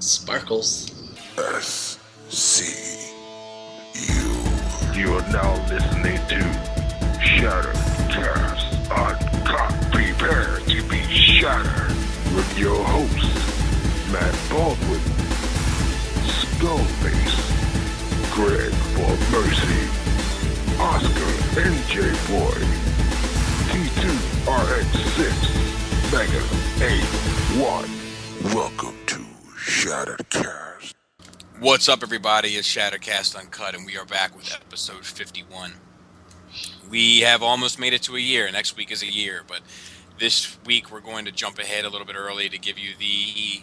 Sparkles. SCU. You are now listening to Shoutouts Uncut. Prepare to be shattered with your hosts, Matt Baldwin, Skullface, Greg for Mercy, Oscar NJ Boy, T2RX6, Mega 81. Welcome to Shattercast. What's up, everybody? It's Shattercast Uncut, and we are back with episode 51. We have almost made it to a year. Next week is a year, but this week we're going to jump ahead a little bit early to give you the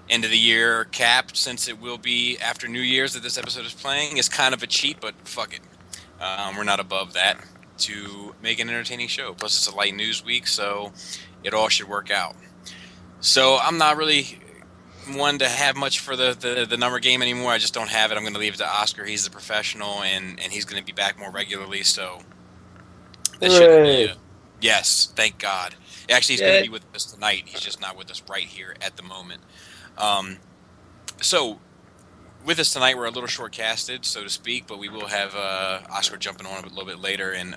end of the year cap, since it will be after New Year's that this episode is playing. It's kind of a cheat, but fuck it. We're not above that to make an entertaining show. Plus, it's a light news week, so it all should work out. So I'm not really one to have much for the number game anymore. I just don't have it. I'm going to leave it to Oscar. He's the professional, and he's going to be back more regularly. So that should be yes, thank God. Actually, he's going to be with us tonight. He's just not with us right here at the moment. So with us tonight, we're a little short-casted, so to speak, but we will have Oscar jumping on a little bit later, and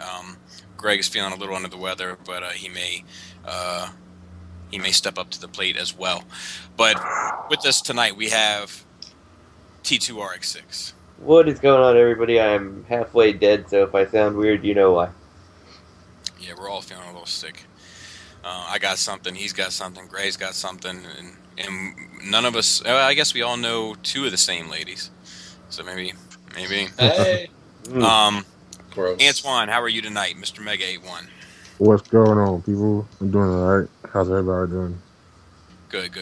Greg is feeling a little under the weather, but he may step up to the plate as well. But with us tonight, we have T2RX6. What is going on, everybody? I'm halfway dead, so if I sound weird, you know why. Yeah, we're all feeling a little sick. I got something, he's got something, Greg's got something, and none of us, I guess we all know two of the same ladies. So maybe. Hey. Gross. Antoine, how are you tonight, Mr. Mega 81? What's going on, people? I'm doing alright. How's everybody doing? Good.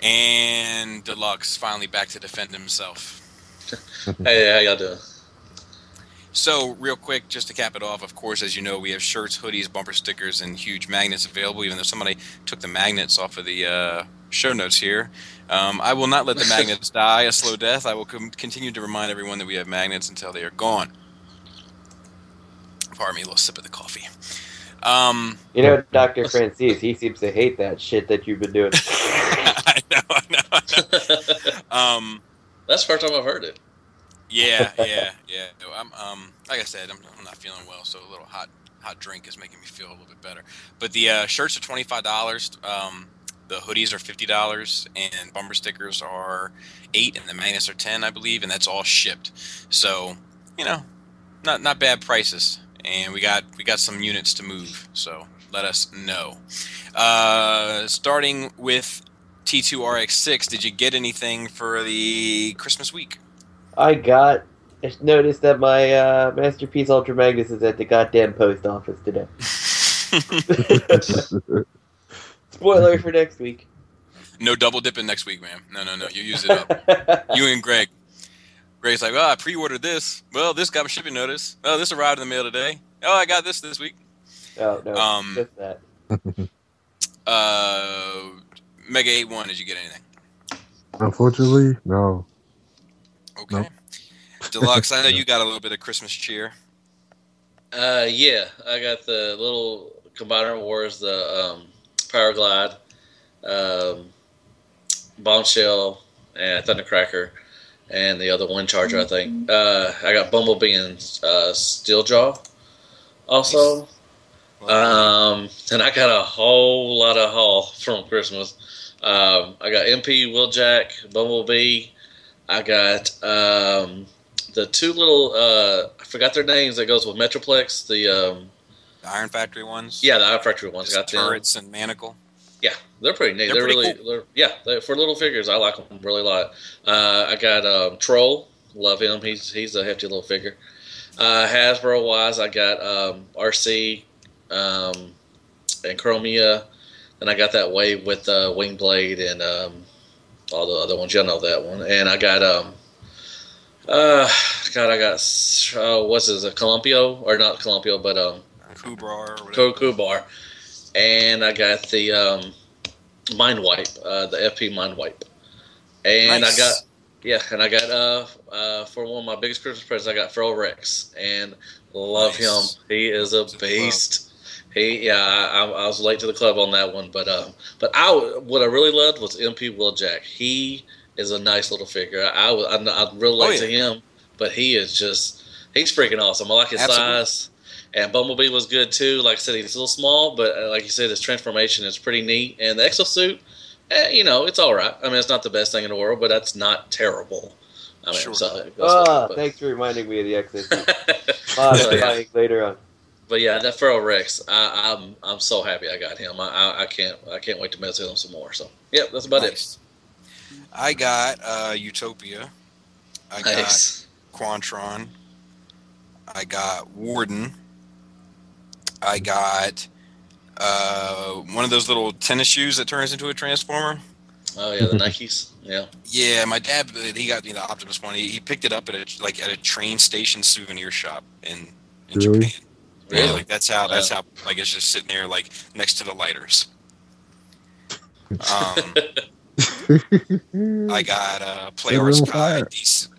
And Deluxe finally back to defend himself. Hey, how y'all doing? So, real quick, just to cap it off, of course, as you know, we have shirts, hoodies, bumper stickers, and huge magnets available, even though somebody took the magnets off of the show notes here. I will not let the magnets die a slow death. I will continue to remind everyone that we have magnets until they are gone. Pardon me, a little sip of the coffee. You know, Dr. Francis, he seems to hate that shit that you've been doing. I know. That's the first time I've heard it. Yeah. I'm like I said, I'm not feeling well, so a little hot drink is making me feel a little bit better. But the shirts are $25. The hoodies are $50, and bumper stickers are $8, and the magnets are $10, I believe, and that's all shipped. So, you know, not bad prices. And we got some units to move, so let us know. Starting with T2RX6, did you get anything for the Christmas week? I noticed that my Masterpiece Ultra Magnus is at the goddamn post office today. Spoiler for next week. No double dipping next week, man. No. You use it up. You and Greg. Greg's like, I pre-ordered this. Well, this got a shipping notice. Oh, this arrived in the mail today. Oh, I got this week. Oh, no, just that. Mega 81, did you get anything? Unfortunately, no. Okay. Nope. Deluxe, I know you got a little bit of Christmas cheer. Yeah, I got the little Combiner Wars, the Powerglide, Bombshell, and Thundercracker. And the other one charger, I think. I got Bumblebee and Steeljaw also. And I got a whole lot of haul from Christmas. I got MP, Wheeljack, Bumblebee. I got the two little, I forgot their names, that goes with Metroplex. The Iron Factory ones? Yeah, the Iron Factory ones. Got turrets and manacle. Yeah, they're pretty neat. They're really cool. For little figures, I like them really a lot. I got Troll, love him. He's a hefty little figure. Hasbro wise, I got RC and Chromia. Then I got that Wave with Wingblade and all the other ones. Y'all know that one. And I got what's his Columpio, or not Columpio, but Kubar or whatever. Kubar. And I got the Mind Wipe, the FP Mind Wipe. And nice. I got for one of my biggest Christmas presents, I got Feral Rex, and love him. He is a beast. I was late to the club on that one, but what I really loved was MP Wheeljack. He is a nice little figure. I relate to him, but he's freaking awesome. I like his size. And Bumblebee was good too. Like I said, he's a little small, but like you said, his transformation is pretty neat. And the exosuit, it's all right. I mean, it's not the best thing in the world, but that's not terrible. I mean, thanks for reminding me of the exosuit. Later on. But yeah, that Feral Rex, I'm so happy I got him. I can't wait to mess with him some more. So yeah, that's about it. I got Utopia. I got Quantron. I got Warden. I got one of those little tennis shoes that turns into a transformer. Oh yeah, the Nikes. Yeah. Yeah, my dad, he got me the Optimus one. He picked it up at a train station souvenir shop in Japan. Really? Yeah, like that's how like it's just sitting there like next to the lighters. I got Player Sky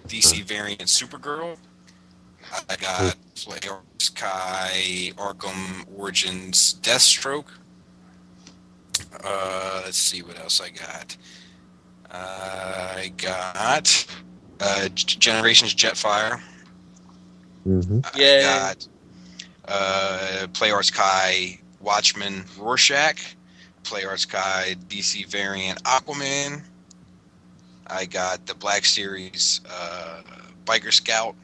DC variant Supergirl. I got Player Sky Arkham Origins Deathstroke. Let's see what else I got. I got Generations Jetfire. Mm-hmm. I got Player Sky Watchman Rorschach. Player Sky DC variant Aquaman. I got the Black Series Biker Scout.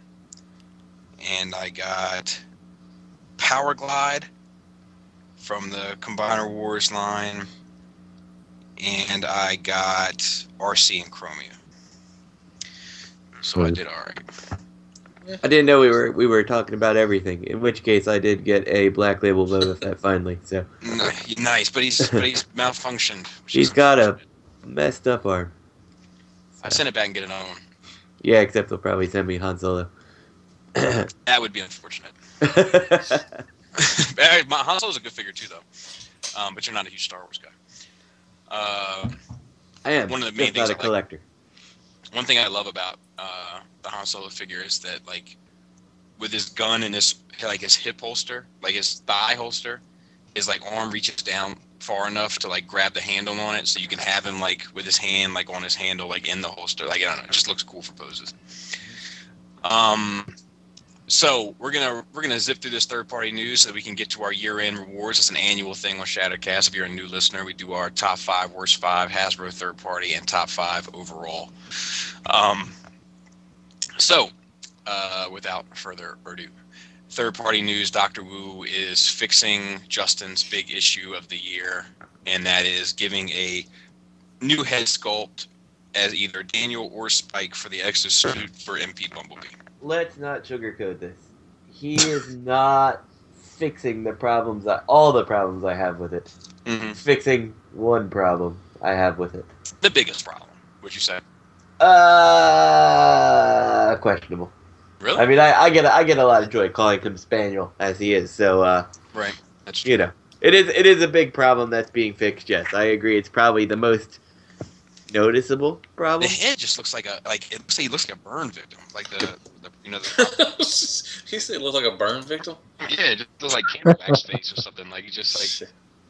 And I got Power Glide from the Combiner Wars line. And I got RC and Chromia. So I did all right. I didn't know we were talking about everything. In which case, I did get a Black Label Boba Fett finally. So nice, but he's malfunctioned. He's got a messed up arm. So. I sent it back and get another one. Yeah, except they'll probably send me Han Solo. That would be unfortunate. Han Solo's a good figure too, though. But you're not a huge Star Wars guy. I am. One of the main things not a collector. One thing I love about the Han Solo figure is that, like, with his gun and his hip holster, like his thigh holster, his like arm reaches down far enough to like grab the handle on it, so you can have him like with his hand like on his handle, like in the holster. Like, I don't know, it just looks cool for poses. So we're gonna zip through this third-party news so that we can get to our year-end rewards. It's an annual thing on Shadowcast. If you're a new listener, we do our top 5, worst 5, Hasbro third-party, and top 5 overall. So without further ado, third-party news: Dr. Wu is fixing Justin's big issue of the year, and that is giving a new head sculpt as either Daniel or Spike for the exosuit for MP Bumblebee. Let's not sugarcoat this. He is not fixing all the problems I have with it. Mm-hmm. Fixing one problem I have with it. The biggest problem, would you say? Questionable. Really? I mean, I get a lot of joy calling him Spaniel as he is. So, right. That's true. You know, it is a big problem that's being fixed. Yes, I agree. It's probably the most noticeable problem. The head just looks like he looks like a burn victim, like the You say it looks like a burn victim? Yeah, it just looks like Candleback's face or something. Like, he just like,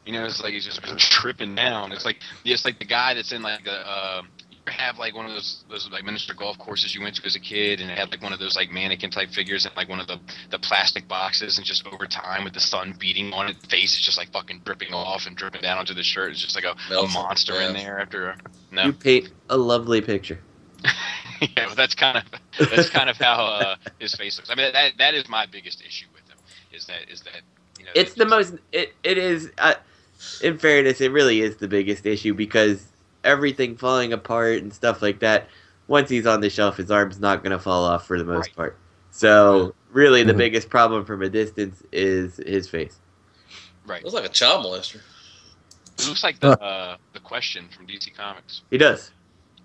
it's like he's just tripping down. It's like the guy that's in like a you have like one of those like miniature golf courses you went to as a kid, and it had like one of those like mannequin type figures in like one of the plastic boxes, and just over time with the sun beating on it, the face is just like fucking dripping off and dripping down onto the shirt. It's just like a monster in there after no. You paint a lovely picture. Yeah, well, that's kind of how his face looks. I mean, that is my biggest issue with him. Is that it's the most. It is. In fairness, it really is the biggest issue because everything falling apart and stuff like that. Once he's on the shelf, his arm's not going to fall off for the most part. So really, the biggest problem from a distance is his face. Right. Looks like a child molester. It looks like the Question from DC Comics. He does.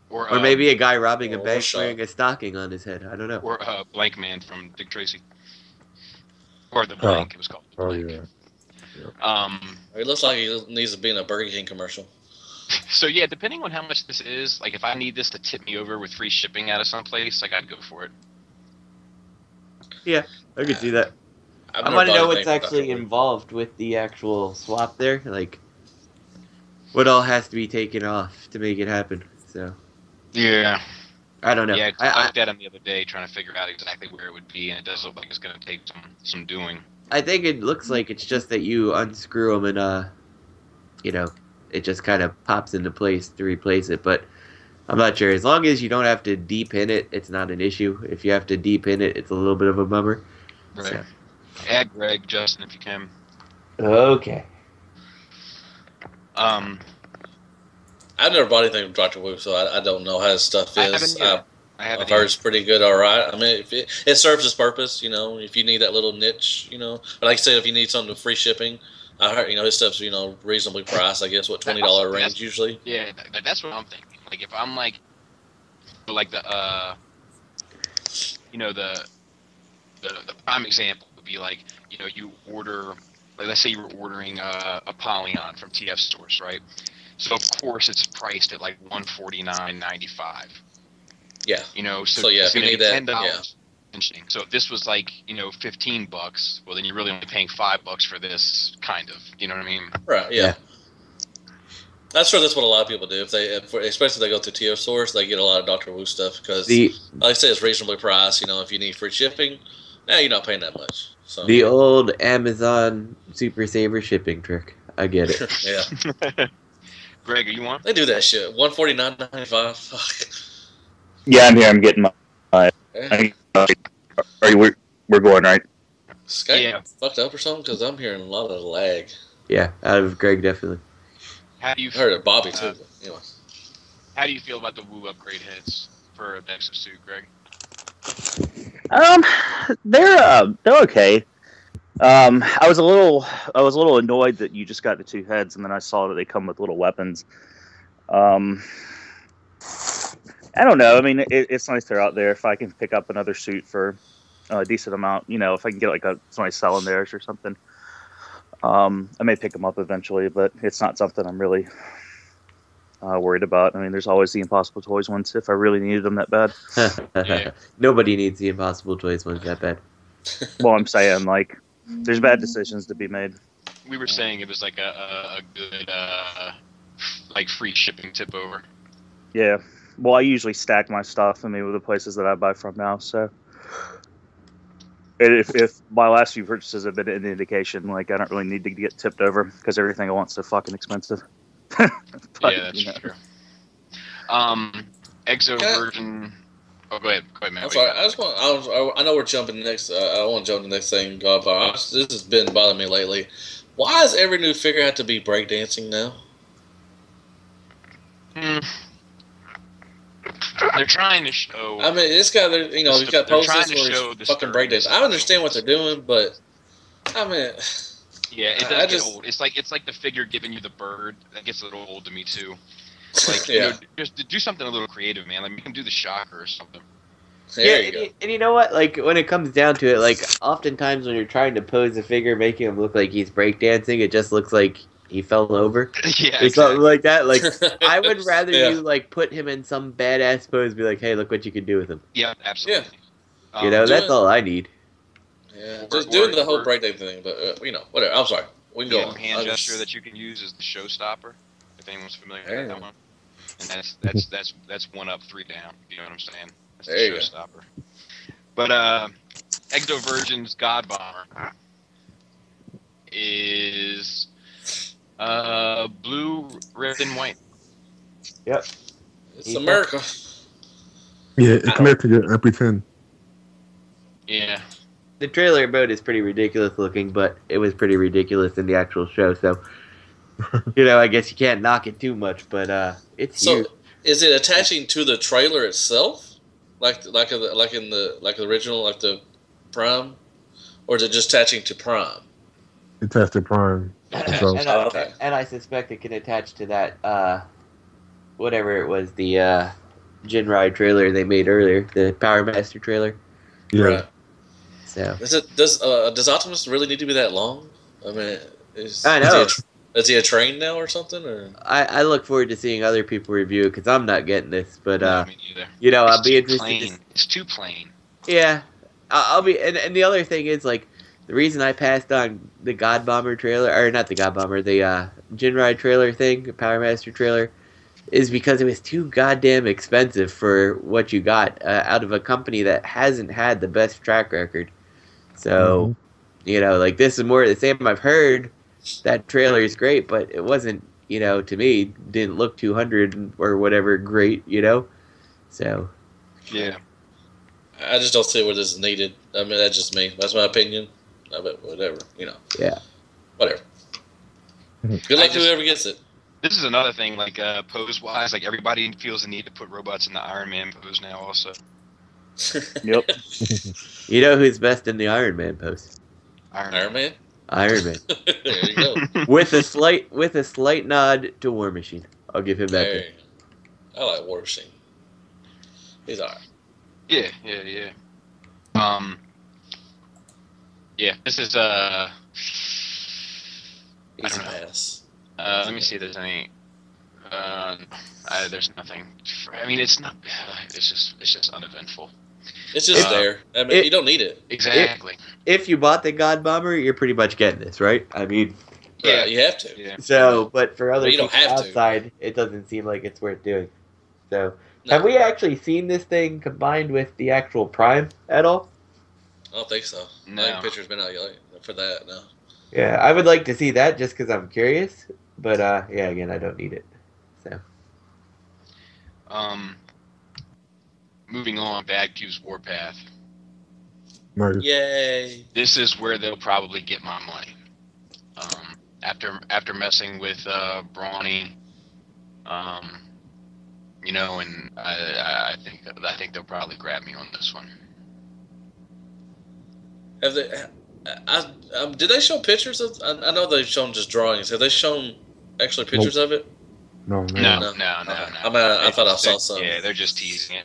Or maybe a guy robbing a bank wearing a stocking on his head. I don't know. Or Blank Man from Dick Tracy. Or The Blank, it was called. The Blank. Yeah. It looks like he needs to be in a Burger King commercial. So yeah, depending on how much this is, like if I need this to tip me over with free shipping out of someplace, like I'd go for it. Yeah, I could see that. I want to know what's actually involved with the actual swap there. Like, what all has to be taken off to make it happen. So. Yeah. I don't know. Yeah, I looked at him the other day trying to figure out exactly where it would be, and it does look like it's going to take some doing. I think it looks like it's just that you unscrew them and, it just kind of pops into place to replace it. But I'm not sure. As long as you don't have to de-pin it, it's not an issue. If you have to de-pin it, it's a little bit of a bummer. Right. So. Add Greg, Justin, if you can. Okay. I've never bought anything from Dr. Wu, so I don't know how his stuff is. I've heard it's pretty good, all right. I mean, if it serves its purpose, if you need that little niche, But like I said, if you need something free shipping, I heard, his stuff's, reasonably priced. I guess, $20 range usually. Yeah, that's what I'm thinking. Like, if I'm like the prime example would be like, you order, like, let's say you were ordering a Apollyon from TF Stores, right? So of course it's priced at like $149.95. Yeah. So yeah, if you need that, $10. Yeah. So if this was like, $15, well then you're really only paying $5 for this, kind of. You know what I mean? Right. Yeah. That's sure that's what a lot of people do. Especially if they go through TF Stores, they get a lot of Dr. Wu stuff because, like I say, it's reasonably priced. If you need free shipping, you're not paying that much. So the old Amazon Super Saver shipping trick. I get it. Yeah. Greg, are you on? They do that shit. $149.95. Fuck. Yeah, I'm here. I'm getting my. We're going right. Skype fucked up or something? Because I'm hearing a lot of lag. Yeah, out of Greg definitely. How do you heard of Bobby too? But anyway. How do you feel about the Wu upgrade heads for the exosuit, Greg? They're okay. I was a little annoyed that you just got the 2 heads, and then I saw that they come with little weapons. I don't know. I mean, it's nice they're out there. If I can pick up another suit for a decent amount, if I can get like somebody selling theirs or something, I may pick them up eventually. But it's not something I'm really worried about. I mean, there's always the Impossible Toys ones if I really needed them that bad. Yeah. Nobody needs the Impossible Toys ones that bad. Well, I'm saying, like, there's bad decisions to be made. We were saying it was like a good like free shipping tip over. Yeah. Well, I usually stack my stuff, with the places that I buy from now, so if my last few purchases have been an indication, like, I don't really need to get tipped over because everything I want is so fucking expensive. But, yeah, that's true. Exo version. Oh, go ahead, man. I'm sorry. I know we're jumping next. I want to jump to the next thing. God, this has been bothering me lately. Why does every new figure have to be breakdancing now? They're trying to show. I mean, this guy, he's got poses where he's fucking breakdancing. I understand what they're doing, but I mean, yeah, it does get old. It's like the figure giving you the bird. That gets a little old to me too. Like, just do something a little creative, man. Like, make him do the shocker or something. And you know what? Like, when it comes down to it, like, oftentimes when you're trying to pose a figure, making him look like he's breakdancing, it just looks like he fell over. Yeah, or something like that. Like, I would rather you, like, put him in some badass pose and be like, hey, look what you can do with him. Yeah, absolutely. Yeah. That's all I need. Yeah, just doing the whole breakdance thing, but, whatever. I'm sorry. We can go on. Hand gesture that you can use is the showstopper, if anyone's familiar with that one. And that's 1 up, 3 down. You know what I'm saying? That's the showstopper. But Exo Virgin's God Bomber is blue, red, and white. Yep. It's America. Yeah, it's America. I pretend. Yeah. The trailer mode is pretty ridiculous looking, but it was pretty ridiculous in the actual show, so I guess you can't knock it too much, but it's huge. Is it attaching to the trailer itself? Like in the original, like the Prime? Or is it just attaching to Prime? Attached to Prime. And I suspect it can attach to that whatever it was, the Jinrai trailer they made earlier, the Power Master trailer. Yeah. Right. So does Optimus really need to be that long? I mean, I know. Is he a train now or something? Or I look forward to seeing other people review it because I'm not getting this, but No, me neither. I'll be interested. It's too plain. Yeah, I'll be. And the other thing is, like, the reason I passed on the God Bomber trailer, or not the God Bomber, the Jinrai trailer thing, the Power Master trailer, is because it was too goddamn expensive for what you got out of a company that hasn't had the best track record. So, like, this is more the same. I've heard that trailer is great, but it wasn't, to me, didn't look 200 or whatever great, So. Yeah. I just don't see where this is needed. I mean, that's just me. That's my opinion. But whatever, Yeah. Whatever. Good luck to whoever gets it. This is another thing, like pose-wise, like everybody feels the need to put robots in the Iron Man pose now. Also, Yep. You know who's best in the Iron Man pose? Iron Man. Iron Man. There you go. with a slight nod to War Machine. I'll give him that. There you go. I like War Machine. He's alright. yeah. Yeah, this is I Easy don't know. pass. Let me see if there's any. There's nothing. I mean, it's not. It's just uneventful. It's just there. I mean, you don't need it. Exactly. If you bought the God Bomber, you're pretty much getting this, right? I mean, Yeah, you have to. Yeah. so, but for other But you people don't have to. outside, it doesn't seem like it's worth doing. So, No. have we actually seen this thing combined with the actual Prime at all? I don't think so. No. I think picture's been out yet for that. No. Yeah, I would like to see that just because I'm curious. But, yeah, again, I don't need it. So. Moving on, Bad Q's Warpath. Nice. Yay! This is where they'll probably get my money. After messing with Brawny, and I think they'll probably grab me on this one. Have they? Did they show pictures of? I know they've shown just drawings. Have they shown actually pictures of it? No, man. No. I thought I saw some. Yeah, they're just teasing it.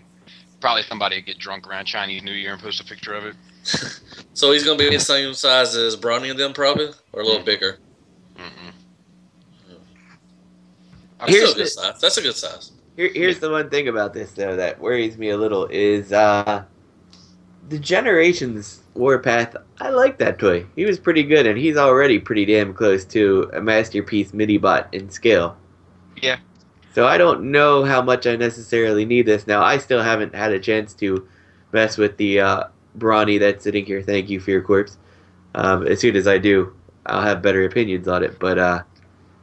Probably somebody would get drunk around Chinese New Year and post a picture of it. So he's gonna be the same size as Bronny and them, probably, or a little bigger. Mm-mm. That's still a good size. That's a good size. Here's the one thing about this, though, that worries me a little is the Generations Warpath. I like that toy. He was pretty good, and he's already pretty damn close to a masterpiece mini-bot in scale. Yeah. So I don't know how much I necessarily need this. Now, I still haven't had a chance to mess with the Brawny that's sitting here. Thank you for your corpse. As soon as I do, I'll have better opinions on it. But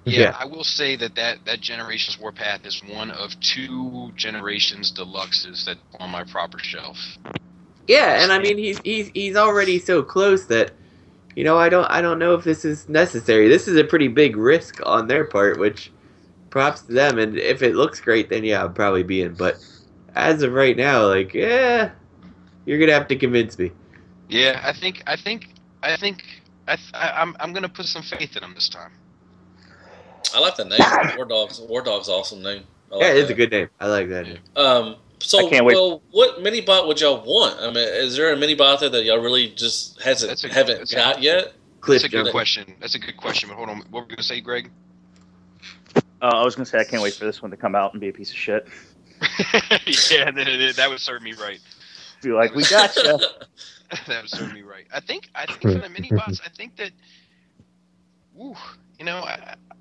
Yeah, I will say that Generations Warpath is one of 2 Generations Deluxes that's on my proper shelf. yeah, and I mean he's already so close that I don't know if this is necessary. This is a pretty big risk on their part, which props to them. And if it looks great, then yeah, I'll probably be in. But as of right now, like, yeah, you're gonna have to convince me. Yeah, I'm gonna put some faith in him this time. I like the name. War Dog's awesome name. I like Yeah, it's that. a good name. I like that name. So, I can't wait. well, what mini bot would y'all want? I mean, is there a mini bot there that y'all really just haven't got yet? Cliff That's a good Jump. question. That's a good question. But hold on, what were we gonna say, Greg? I was gonna say I can't wait for this one to come out and be a piece of shit. Yeah, that would serve me right. Be like, we gotcha. That would serve me right. I think for the mini bots, I think that,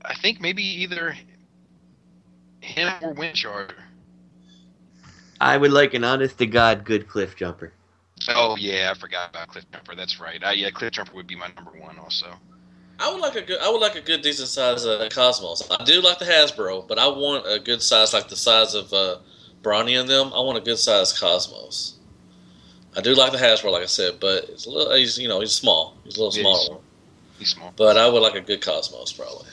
I think maybe either him or Windcharger. I would like an honest to God good Cliff Jumper. Oh yeah, I forgot about Cliff Jumper. That's right. Yeah, Cliff Jumper would be my number 1 also. I would like a good decent size Cosmos. I do like the Hasbro, but I want a good size like the size of Bronny and them. I want a good size Cosmos. I do like the Hasbro, like I said, but it's a little. He's small. He's a little smaller one. He's small. But I would like a good Cosmos probably.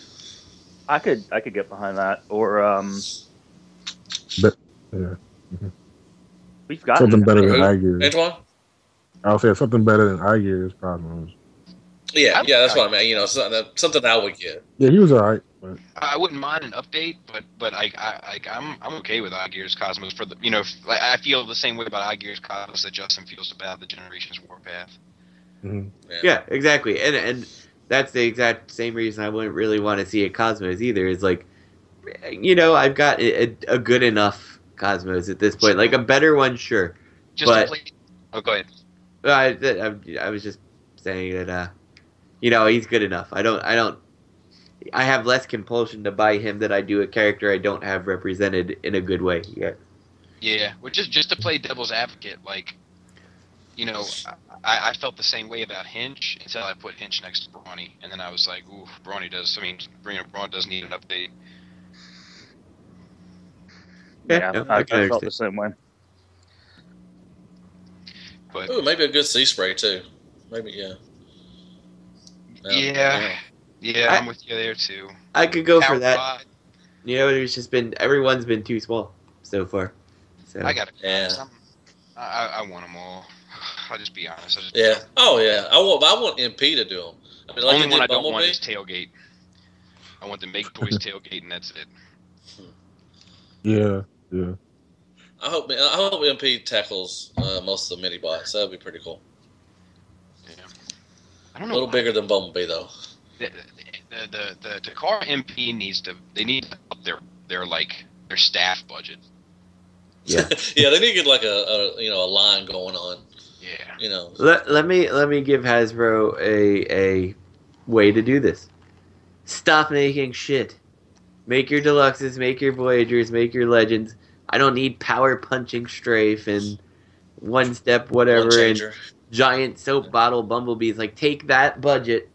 I could get behind that. Or But yeah, we've got something better than Who? iGears. Antoine? I'll say something better than iGears Cosmos. Yeah, that's what I mean. Something I would get. Yeah, he was alright, but I wouldn't mind an update, but I'm okay with iGears Cosmos for the I feel the same way about iGears Cosmos that Justin feels about the Generations Warpath. Yeah, exactly. And that's the exact same reason I wouldn't really want to see a Cosmos either. Is like, I've got a good enough Cosmos at this point. Like a better one, sure. Go ahead. I was just saying that he's good enough. I don't I have less compulsion to buy him than I do a character I don't have represented in a good way yet. Yeah, which is just to play devil's advocate. Like, you know, I felt the same way about Hinch until I put Hinch next to Brawny, and then I was like, ooh, Brawny does. I mean, Brawn does need an update. Yeah, I felt the same way. But Ooh, maybe a good sea spray too. Maybe, yeah. Yeah, I'm with you there too. I could go for Power that. Rod, You know, it's just been everyone's been too small so far. So I got to be Yeah. honest. I want them all. I'll just be honest. Yeah. Oh, yeah. I want MP to do them. I mean, The like only he one did I don't want Bumblebee. is Tailgate. I want to make Toys Tailgate, and that's it. Yeah. I hope MP tackles most of the mini bots. That'd be pretty cool. Yeah. I don't A know. little bigger than Bumblebee though. The Takara MP needs to up their staff budget. yeah. Yeah, they need to get like a line going on. Yeah. You know. Let me give Hasbro a way to do this. Stop making shit. Make your deluxes, make your Voyagers, make your Legends. I don't need power punching strafe and one step whatever One and changer. giant soap bottle bumblebees. Like, take that budget,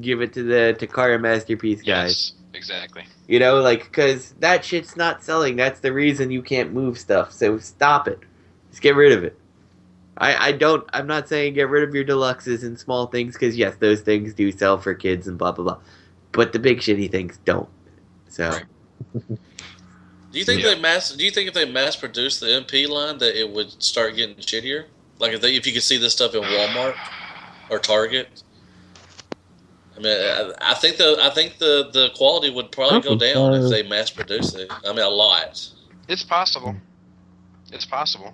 give it to the Takara Masterpiece guys. Yes. Exactly. You know, like, because that shit's not selling. That's the reason you can't move stuff. So stop it. Just get rid of it. I'm not saying get rid of your deluxes and small things, because yes, those things do sell for kids and blah, blah, blah. But the big shitty things don't. So. Right. Do you think if they mass produced the MP line that it would start getting shittier? Like if you could see this stuff in Walmart or Target? I mean, I think the quality would probably go down if they mass produce it. I mean, a lot. It's possible. It's possible.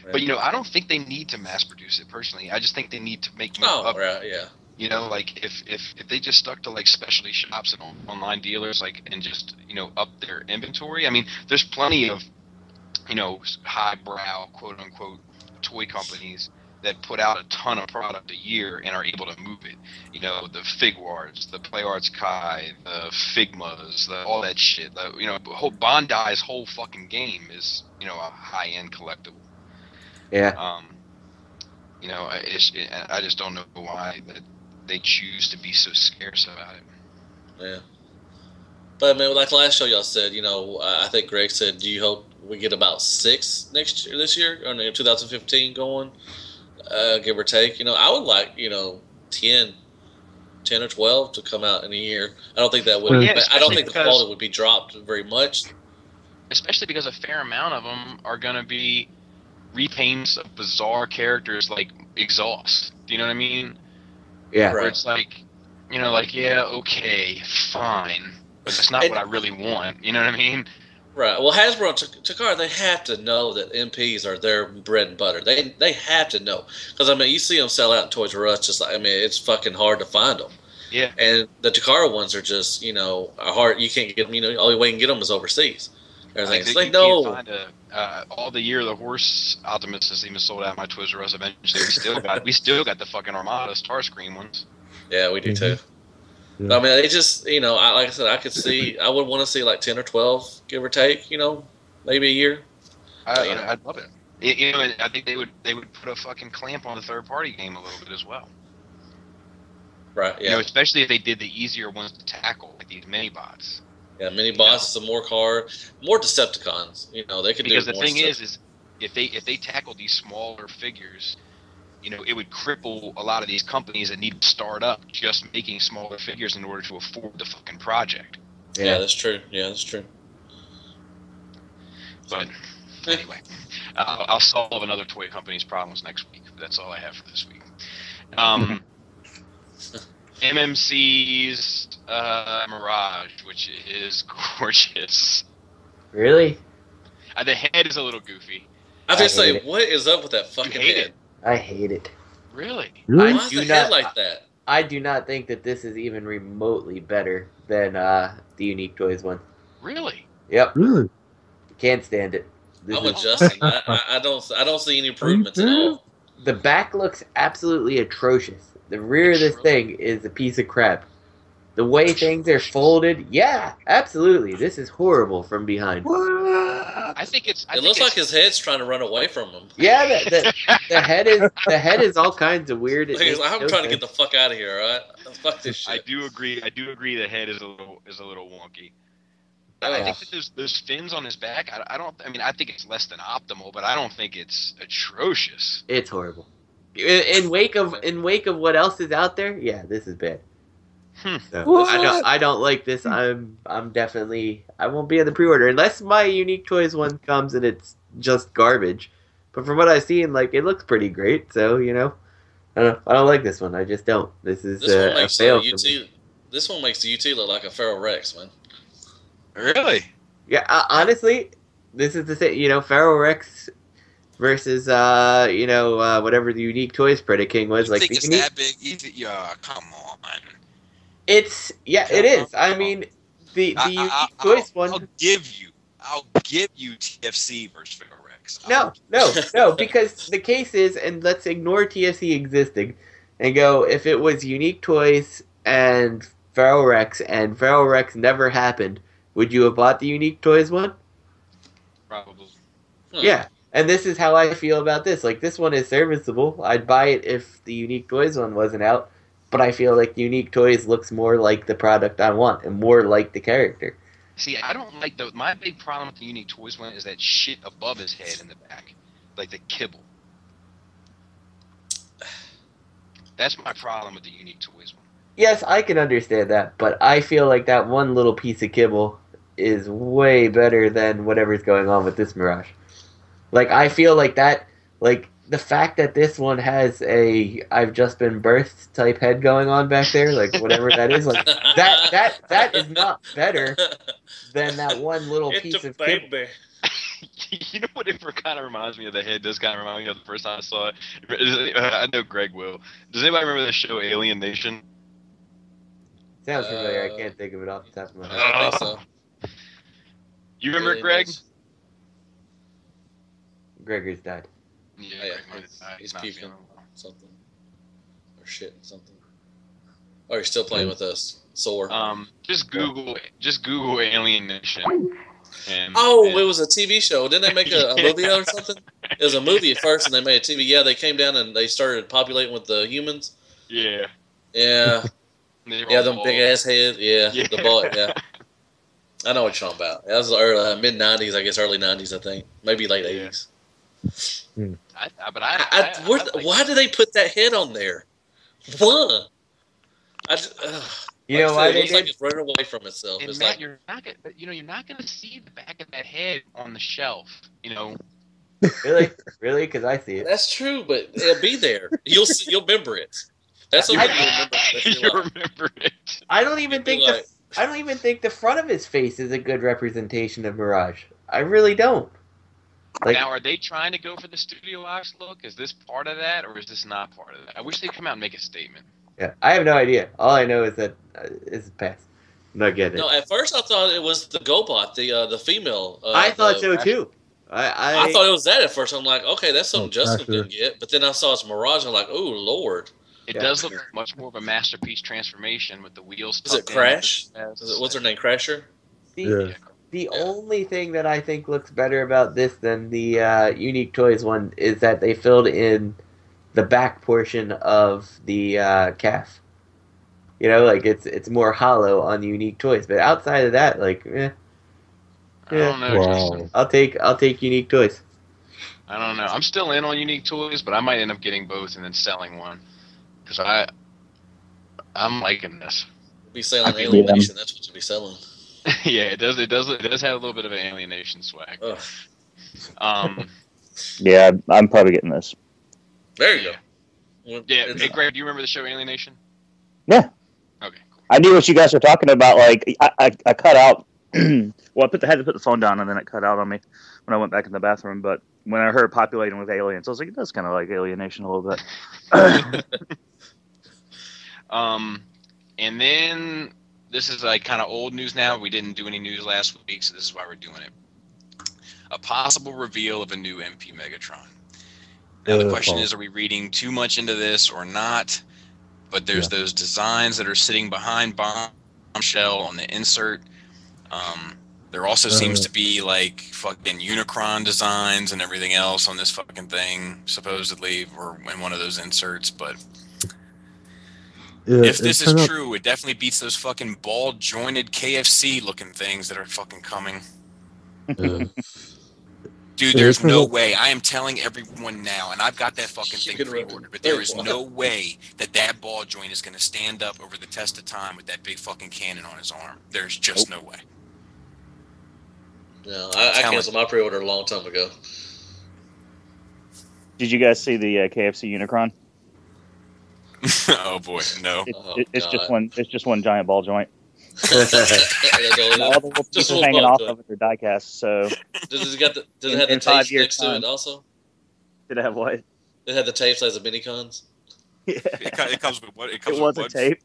Yeah. But, I don't think they need to mass produce it, personally. I just think they need to make Oh, up. right, yeah. Like, if they just stuck to, like, specialty shops and online dealers, like, and just, up their inventory. I mean, there's plenty of, highbrow, quote-unquote, toy companies that put out a ton of product a year and are able to move it. The Figuarts, the Play Arts Kai, the Figmas, all that shit. Whole Bandai's whole fucking game is, a high-end collectible. Yeah. I just don't know why that they choose to be so scarce about it. Yeah. But, I mean, like last show y'all said, I think Greg said, do you hope we get about 6 this year, or 2015 going, give or take? I would like, 10 or 12 to come out in a year. I don't think that would. Yeah, I don't think the because- quality would be dropped very much. Especially because a fair amount of them are going to be repaints of bizarre characters like Exhaust. Do you know what I mean? Yeah. Right. Where it's like, yeah, okay, fine. But that's not what I really want. You know what I mean? Right. Well, Hasbro and Takara, they have to know that MPs are their bread and butter. They have to know. Because, I mean, you see them sell out in Toys R Us, just like, I mean, it's fucking hard to find them. Yeah. And the Takara ones are just, are hard. You can't get them, the only way you can get them is overseas. Everything. It's like, you no. can't find all the year the horse Optimus is even sold out my Toys R Us eventually. We still got the fucking Armada Starscream ones. Yeah, we do too. Yeah. But, I mean, they just, like I said, I would want to see like 10 or 12, give or take, maybe a year. I'd love it. And I think they would put a fucking clamp on the third party game a little bit as well. Right, yeah. Especially if they did the easier ones to tackle, like these mini bots. Yeah, mini boss, some more more Decepticons. They could Because do the more thing stuff. is if they tackle these smaller figures, it would cripple a lot of these companies that need to start up just making smaller figures in order to afford the fucking project. Yeah, that's true. Yeah, that's true. But anyway, I'll solve another toy company's problems next week. That's all I have for this week. MMC's Mirage, which is gorgeous. Really? The head is a little goofy. I was just I hate say, it. what is up with that fucking hate head? it? I hate it. Really? Really? Why is do the head not- like that? I do not think that this is even remotely better than the Unique Toys one. Really? Yep. Really? Can't stand it. This I'm is- adjusting. I don't see any improvements at all. The back looks absolutely atrocious. The rear of this thing is a piece of crap. The way things are folded, yeah, absolutely. This is horrible from behind. I think it's. It looks like his head's trying to run away from him. Yeah, the head is all kinds of weird. Like, I'm trying to get the fuck out of here, all right? Fuck this shit. I do agree. The head is a little wonky. Oh. I think that those fins on his back. I mean, I think it's less than optimal, but I don't think it's atrocious. It's horrible. In wake of what else is out there, yeah, this is bad. So, I don't like this. I'm definitely I won't be in the pre-order unless my Unique Toys one comes and it's just garbage. But from what I've seen, like it looks pretty great. So I don't like this one. I just don't. This is a fail. This one makes the UT look like a Feral Rex, man. Really? Yeah, honestly, this is the same. Feral Rex versus whatever the Unique Toys Predaking was. You like think the it's unique, that big? Yeah, come on. it is. I mean, the Unique Toys one. I'll give you TFC versus Feral Rex. No, because the case is, and let's ignore TFC existing, and go if it was Unique Toys and Feral Rex never happened, would you have bought the Unique Toys one? Probably. Yeah, and this is how I feel about this. Like, this one is serviceable. I'd buy it if the Unique Toys one wasn't out, but I feel like Unique Toys looks more like the product I want and more like the character. See, I don't like my big problem with the Unique Toys one is that shit above his head in the back, like the kibble. That's my problem with the Unique Toys one. Yes, I can understand that, but I feel like that one little piece of kibble is way better than whatever's going on with this Mirage. Like, I feel like that, like, the fact that this one has a I've just been birthed type head going on back there, like, whatever that is, like, that is not better than that one little piece of kibble. You know what it kind of reminds me of? The head does kind of remind me of the first time I saw it. I know Greg will. Does anybody remember the show Alien Nation? Sounds familiar. I can't think of it off the top of my head. I don't think so. You remember it, Greg? Gregor's died. Yeah, he's puking something. Or shit, something. Or he's still playing with us. Sore. Just Google Alien Nation. It was a TV show. Didn't they make a movie or something? It was a movie at first, and they made a TV. Yeah, they came down and they started populating with the humans. Yeah. Yeah. Yeah, them big ass head. Yeah, the ball. Yeah. I know what you're talking about. That was the mid '90s, I guess, early '90s, I think, maybe late '80s. Why did they put that head on there? Why? You know why they looks like it's running away from itself. And it's Matt, like you're not gonna see the back of that head on the shelf. Really? Because I see it. That's true, but it'll be there. You'll remember it. That's what you remember it. I don't even think the front of his face is a good representation of Mirage. I really don't. Like, now, are they trying to go for the Studio Ops look? Is this part of that, or is this not part of that? I wish they'd come out and make a statement. Yeah, I have no idea. All I know is that it's a pass. I'm not getting it. No, at first I thought it was the GoBot, the female. I thought so too. I thought it was that at first. I'm like, okay, that's something Justin can get. But then I saw it's Mirage. I'm like, oh Lord. It does look much more of a masterpiece transformation with the wheels. Is it Crash? What's her name? Crasher? The only thing that I think looks better about this than the Unique Toys one is that they filled in the back portion of the calf. Like it's more hollow on the Unique Toys. But outside of that, like, I don't know. Wow. I'll take Unique Toys. I don't know. I'm still in on Unique Toys, but I might end up getting both and then selling one. Because I'm liking this. Be selling Alienation. That's what you'll be selling. Yeah, it does have a little bit of an Alienation swag. Yeah, I'm probably getting this. There you go. Yeah, hey Greg, do you remember the show Alienation? Yeah. Okay, cool. I knew what you guys were talking about. Like, I cut out. Well, I had to put the phone down, and then it cut out on me when I went back in the bathroom. But when I heard populating with aliens, I was like, it does kind of like Alienation a little bit. And then this is like kind of old news now. We didn't do any news last week, so this is why we're doing it. A possible reveal of a new MP Megatron. Now the question is, are we reading too much into this or not? But there's those designs that are sitting behind shell on the insert. There also seems to be like fucking Unicron designs and everything else on this fucking thing, supposedly, or in one of those inserts. But Yeah, if this is true, it definitely beats those fucking ball-jointed KFC looking things that are fucking coming. Dude, there's no way. I am telling everyone now, and I've got that fucking thing pre-ordered, but there is no way that ball joint is going to stand up over the test of time with that big fucking cannon on his arm. There's just no way. No, I canceled my pre-order a long time ago. Did you guys see the KFC Unicron? Oh boy, no. It's just one giant ball joint. All the little Just pieces one hanging ball off joint. of it are diecast. So Does it have the in 5 tapes years' next to time. it also? did it have what? It had the tapes as the mini cons. Yeah. It comes with what? It was a tape.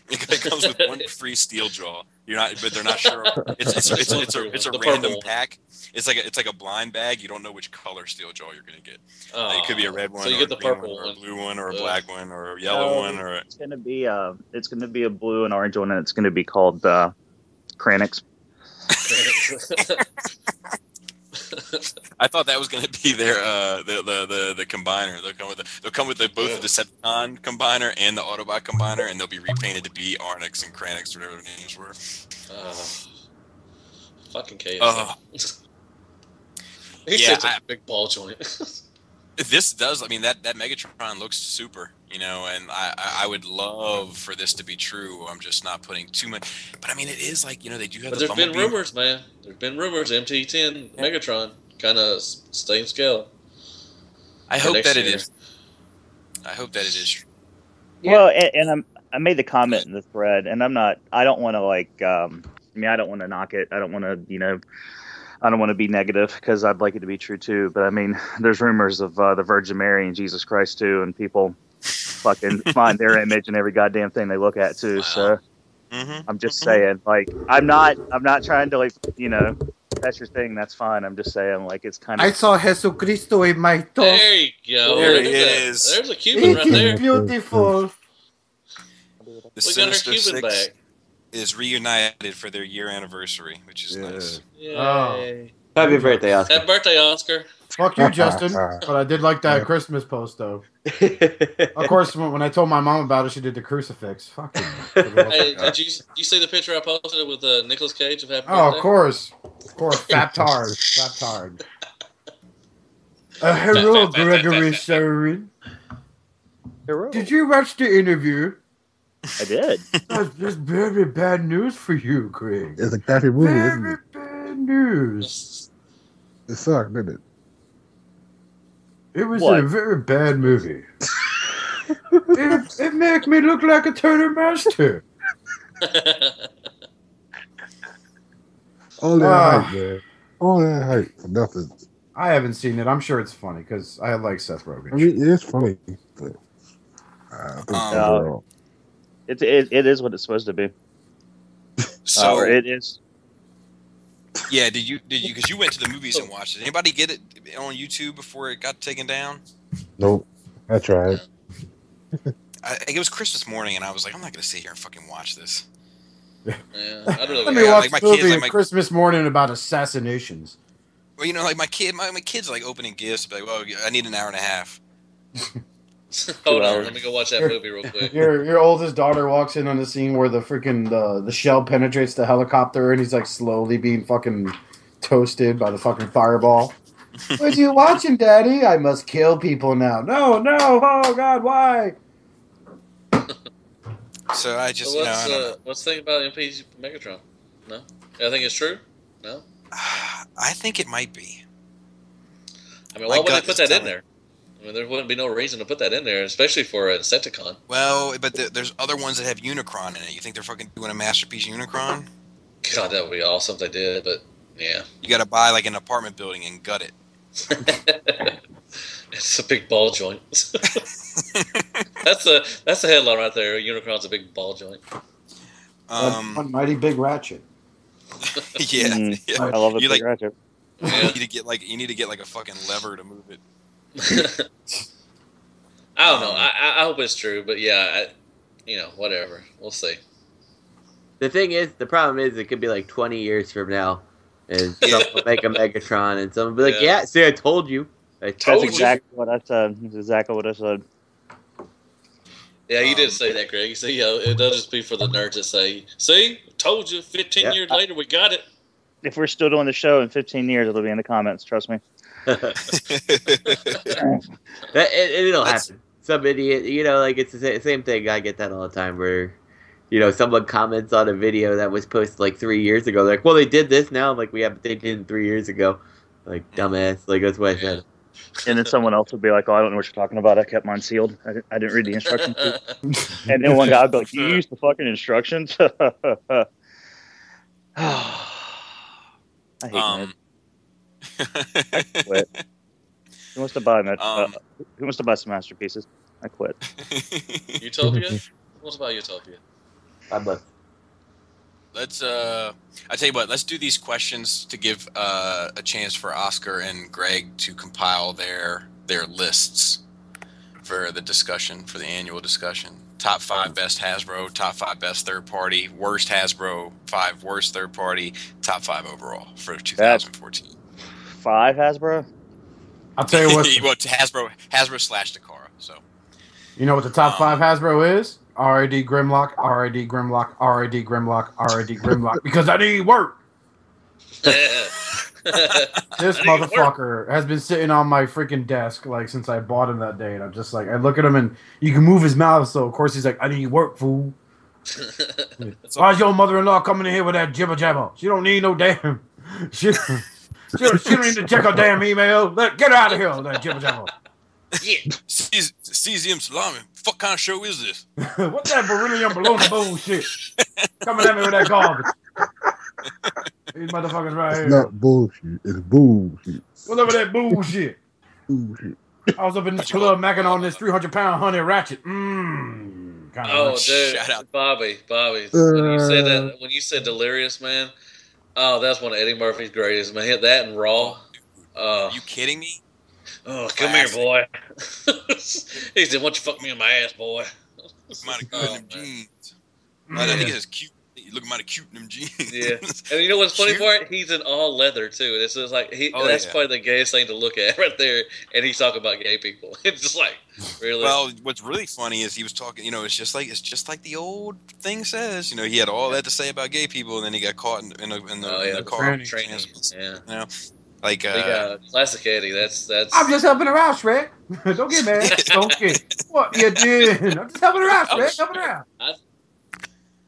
It comes with one free steel jaw. But they're not sure. It's a The random purple pack. It's like a blind bag. You don't know which color steel jaw you're gonna get. It could be a red one, so you or get the a green purple one, or a one. blue one, or a black one, or a yellow one, or It's gonna be a blue and orange one, and it's gonna be called Kranix. I thought that was going to be their the combiner. They'll come with both the Decepticon combiner and the Autobot combiner, and they'll be repainted to be Arnix and Kranix, whatever their names were. Fucking chaos. He's such a big ball joint. This does. I mean, that Megatron looks super, and I would love for this to be true. I'm just not putting too much. But I mean, it is like, they do have. But the there's been Bumblebee. rumors, man. There's been rumors. MT10 Megatron kind of same scale. I hope that it is. I hope that it is true. Yeah. Well, and I made the comment in the thread, and I don't want to I don't want to knock it. I don't want to, I don't want to be negative because I'd like it to be true too. But I mean, there's rumors of the Virgin Mary and Jesus Christ too, and people fucking find their image in every goddamn thing they look at too. Wow. So I'm just saying, like, I'm not trying to, like, that's your thing. That's fine. I'm just saying, like, it's kind of. I saw Jesucristo in my top. There you go. There he is. There's a Cuban right there. It is beautiful. The Sinister Six is reunited for their year anniversary, which is nice. Yay. Oh. Happy birthday, Oscar. Happy birthday, Oscar. Fuck you, Justin. But I did like that Christmas post, though. Of course, when I told my mom about it, she did the crucifix. Fuck you. Hey, did you see the picture I posted with Nicolas Cage of Happy Birthday? Oh, of course. Fat tard. Hello, Gregory Sharon. Hello. Did you watch the interview? I did. That's very bad news for you, Greg. It's a crappy movie, isn't Very it? bad news. It sucked, didn't it? It was a very bad movie. it made me look like a Turner Master. All that hype, man. All that hype for nothing. I haven't seen it. I'm sure it's funny because I like Seth Rogen. I mean, it is funny, but I think overall. It is what it's supposed to be. So it is. Yeah, did you because you went to the movies and watched it. Anybody get it on YouTube before it got taken down? Nope. I tried. It was Christmas morning, and I was like, I'm not going to sit here and fucking watch this. Yeah, I'd really Let me watch like a movie kids, on Christmas morning about assassinations. Well, like my kids like opening gifts, like, well, I need an hour and a half. Hold on, let me go watch that movie real quick. Your oldest daughter walks in on the scene where the freaking the shell penetrates the helicopter and he's like slowly being fucking toasted by the fucking fireball. What are you watching, Daddy? I must kill people now. No, oh God, why? So I just, what's the thing about MP's Megatron? No, I think it's true. No, I think it might be. I mean, why would they put that in there? I mean, there wouldn't be no reason to put that in there, especially for a Decepticon. Well, but there's other ones that have Unicron in it. You think they're fucking doing a masterpiece Unicron? God, that would be awesome if they did, but yeah. You got to buy like an apartment building and gut it. It's a big ball joint. That's a headline right there. Unicron's a big ball joint. One mighty big ratchet. Yeah, I love it. You Ratchet. You need to get like a fucking lever to move it. I don't know. I hope it's true, but yeah, whatever. We'll see. The thing is, the problem is, it could be like 20 years from now, and someone will make a Megatron, and someone will be like, "Yeah, see, I told you." That's exactly what I said. That's exactly what I said. Yeah, you did say that, Greg. So, it'll just be for the nerds that say, "See, told you." 15 years later, we got it. If we're still doing the show in 15 years, it'll be in the comments. Trust me. It'll happen. Some idiot, like it's the same thing. I get that all the time where, someone comments on a video that was posted like 3 years ago. They're like, well, they did this now. I'm like, but they did 3 years ago. Like, dumbass. Like, that's what I said. And then someone else would be like, "Oh, I don't know what you're talking about. I kept mine sealed. I didn't read the instructions." And then one guy would be like, "You used the fucking instructions?" I hate it. I quit. Who wants to buy who wants to buy some masterpieces? I quit. Utopia? What about Utopia? $5. Let's I tell you what, let's do these questions to give a chance for Oscar and Greg to compile their lists for the discussion, for the annual discussion. Top 5 best Hasbro, top 5 best third party, worst Hasbro, 5 worst third party, top 5 overall for 2014. 5 Hasbro? I'll tell you what. Well, Hasbro / Takara. So, you know what the top 5 Hasbro is? RID Grimlock, RID Grimlock, RID Grimlock, RID Grimlock. Because I need work. This motherfucker has been sitting on my freaking desk like since I bought him that day, and I'm just like, I look at him and you can move his mouth, so of course he's like, I need work, fool. Why's your mother-in-law coming in here with that jibber jabber? She don't need no damn. She don't need to check her damn email. Get her out of here, that jibber jabber. Yeah. Cesium salami. What kind of show is this? What's that beryllium baloney bullshit? Coming at me with that garbage. These motherfuckers right here. It's not bullshit. It's bullshit. What's up with that bullshit? Bullshit. I was up in this club macking on this 300-pound honey ratchet. Dude, shout out Bobby. When you said delirious, man. Oh, that's one of Eddie Murphy's greatest, man. That and Raw. Are you kidding me? Oh, come here, boy. He said, "Why don't you fuck me in my ass, boy?" Mighty good in them jeans. I think it's cute. You look mighty cute in them jeans. Yeah, and you know what's funny part? He's in all leather too. It's just like that's probably the gayest thing to look at right there. And he's talking about gay people. It's just like really. Well, what's really funny is he was talking. It's just like the old thing says. He had all that to say about gay people, and then he got caught in the car. Yeah. Like classic Eddie. That's. I'm just helping her out, Shrek. Don't get mad. Don't get what you did. I'm just helping her out, Shrek. Helping her out.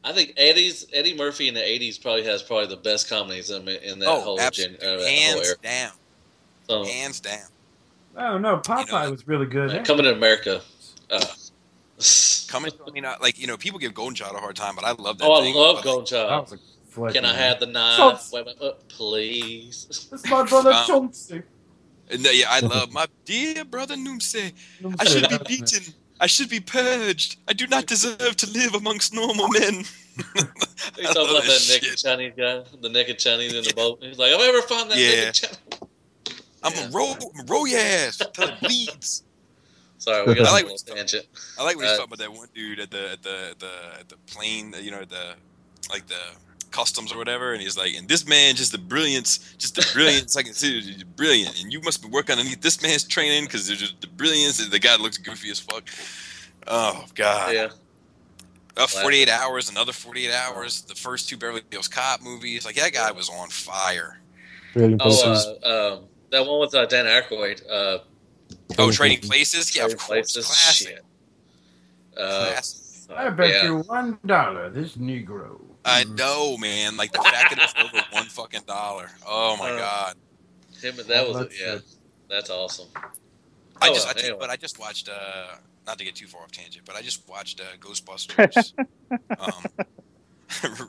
I think Eddie Murphy in the '80s probably has the best comedies in that whole hands down. So, hands down. Oh no, Popeye was really good. Coming to America. People give Golden Child a hard time, but I love that. I love Golden Child. Can I have the knife? Wait, please. That's my brother Chauncey. Yeah, I love my dear brother Noomse. I should be beaten. I should be purged. I do not deserve to live amongst normal men. He's talking about that naked Chinese guy, the naked Chinese in the boat. He's like, "I've ever found that naked Chinese." I'm a roll your ass till it bleeds. Sorry, we got a little tangent. I like when he's talking about that one dude at the plane, the customs or whatever, and he's like, and this man just the brilliance I can see is brilliant, and you must be working underneath this man's training because there's just the brilliance, and the guy looks goofy as fuck. Oh god. Yeah. 48 hours, another 48 hours, the first 2 Beverly Hills Cop movies, like that guy was on fire. Trading that one with Dan Aykroyd. Trading Places, yeah, of course, classic. I bet you $1 this Negro. I know, man. Like the fact that it's over $1 Oh my god. That's awesome. I just watched. Not to get too far off tangent, but I just watched Ghostbusters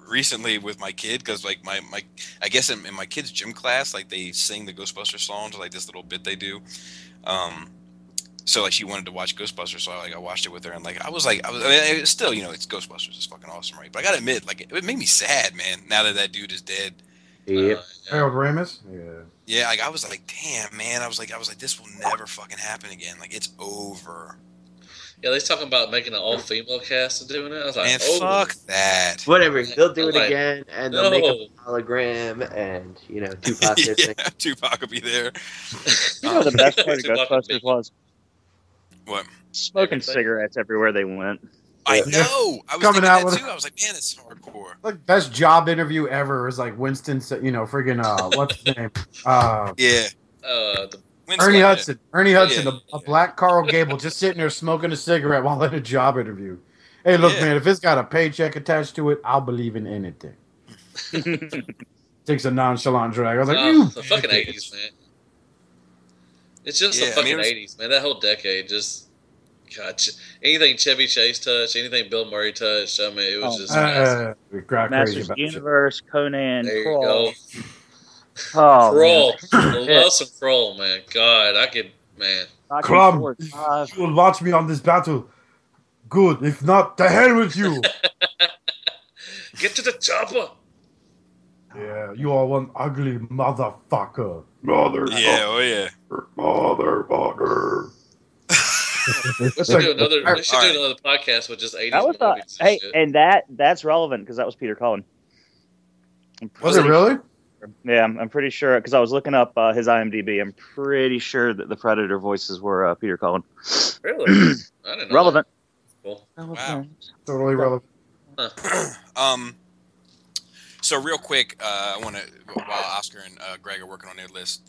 recently with my kid because like my I guess in my kid's gym class like they sing the Ghostbusters songs like this little bit they do. So like she wanted to watch Ghostbusters, so I watched it with her, and like it's still it's Ghostbusters, it's fucking awesome, right? But I gotta admit, like it made me sad, man. Now that dude is dead. Yep. Harold Ramis. Yeah. Like I was like, damn, man. I was like, this will never fucking happen again. Like it's over. Yeah, they're talking about making an all-female cast and doing it. I was like, Man, oh, fuck that. Whatever, they'll do it Like, again, and they'll make no. a hologram, and Tupac Yeah, gets it. Tupac will be there. You know the best part of Tupac would be- Ghostbusters was What? smoking Everything. cigarettes everywhere they went. I Yeah. know. I was Coming thinking out that with- too. I was like, man, it's hardcore. Like best job interview ever is like Winston, friggin' what's his name? Yeah. The Winston, Ernie yeah. Hudson. Ernie Hudson, Yeah. a black Carl Gable, just sitting there smoking a cigarette while in a job interview. Hey, look, Yeah. man, if it's got a paycheck attached to it, I'll believe in anything. Takes a nonchalant drag. I was like, you the fucking bitch. 80s, man. It's just Yeah, the I fucking mean, it was- 80s, man. That whole decade just... God, anything Chevy Chase touched, anything Bill Murray touched, I mean, it was just massive. We cry crazy Masters about Universe, Conan, There you Kroll. go. Oh, Kroll. man. I love some Kroll, man. God, I could... Man. Rocky Crumb, Ford, you will watch me on this battle. Good. If not, the hell with you. Get to the chopper! Yeah, you are one ugly motherfucker. Yeah, oh yeah. Motherfucker. We should do another podcast with just 80s That was movies and hey, shit. and that's relevant because that was Peter Cullen. Was it really? Yeah, I'm pretty sure because I was looking up his IMDb. I'm pretty sure that the Predator voices were Peter Cullen. Really? I didn't know Relevant. that. Cool. Wow. Totally relevant. So real quick, I want to, while Oscar and Greg are working on their list,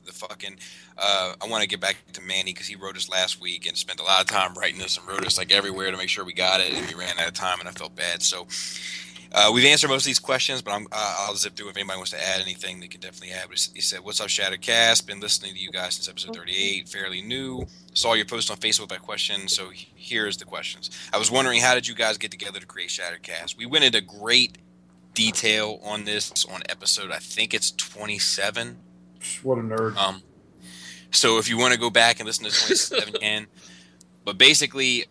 I want to get back to Manny because he wrote us last week and spent a lot of time writing this and wrote us like everywhere to make sure we got it, and we ran out of time and I felt bad. So we've answered most of these questions, but I'll zip through. If anybody wants to add anything, they can definitely add. But he said, "What's up, Shattercast? Been listening to you guys since episode 38. Fairly new. Saw your post on Facebook by question. So here's the questions. I was wondering, how did you guys get together to create Shattercast? We went into great detail on this on episode, I think it's 27. What a nerd. So if you want to go back and listen to 27, you can. But basically,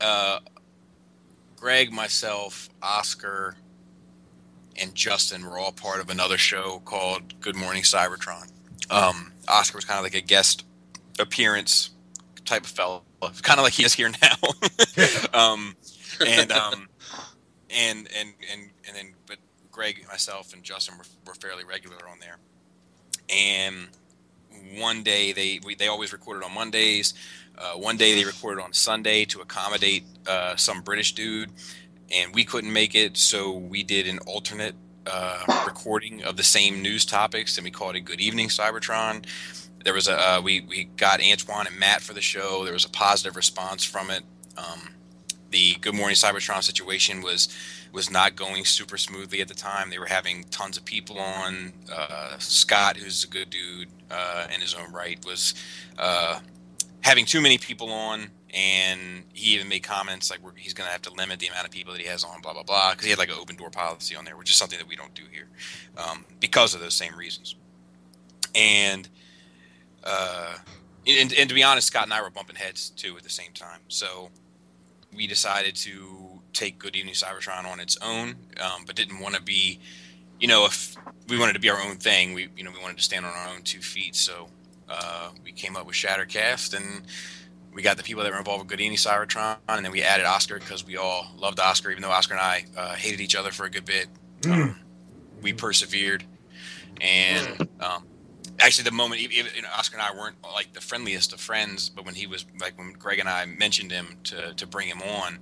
Greg, myself, Oscar, and Justin were all part of another show called Good Morning Cybertron. Oscar was kind of like a guest appearance type of fellow, kind of like he is here now. And then, but Greg, myself, and Justin were fairly regular on there. And one day they always recorded on Mondays. One day they recorded on Sunday to accommodate some British dude, and we couldn't make it, so we did an alternate recording of the same news topics, and we called it Good Evening Cybertron. There was we got Antoine and Matt for the show. There was a positive response from it. The Good Morning Cybertron situation was not going super smoothly at the time. They were having tons of people on. Scott, who's a good dude in his own right, was having too many people on, and he even made comments like he's going to have to limit the amount of people that he has on, blah, blah, blah, because he had like an open door policy on there, which is something that we don't do here because of those same reasons. And to be honest, Scott and I were bumping heads too at the same time. So we decided to take Good Evening Cybertron on its own, but didn't want to be, if we wanted to be our own thing, we wanted to stand on our own 2 feet. So we came up with Shattercast, and we got the people that were involved with Good Evening Cybertron, and then we added Oscar because we all loved Oscar, even though Oscar and I hated each other for a good bit. We persevered, and actually, the moment Oscar and I weren't like the friendliest of friends, but when he was like when Greg and I mentioned him to bring him on,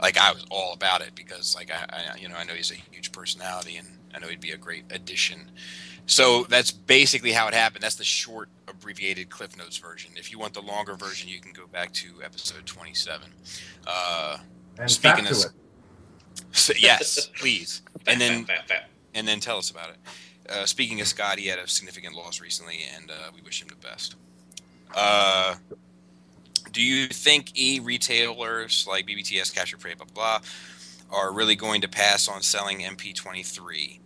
like I was all about it because like I know he's a huge personality and I know he'd be a great addition. So that's basically how it happened. That's the short, abbreviated Cliff Notes version. If you want the longer version, you can go back to episode 27. And speaking back to of, it. so, yes, please, and then Fat. and then tell us about it. Speaking of Scott, he had a significant loss recently, and we wish him the best. Do you think retailers like BBTS, Capture Prey, blah, blah, blah, are really going to pass on selling MP23?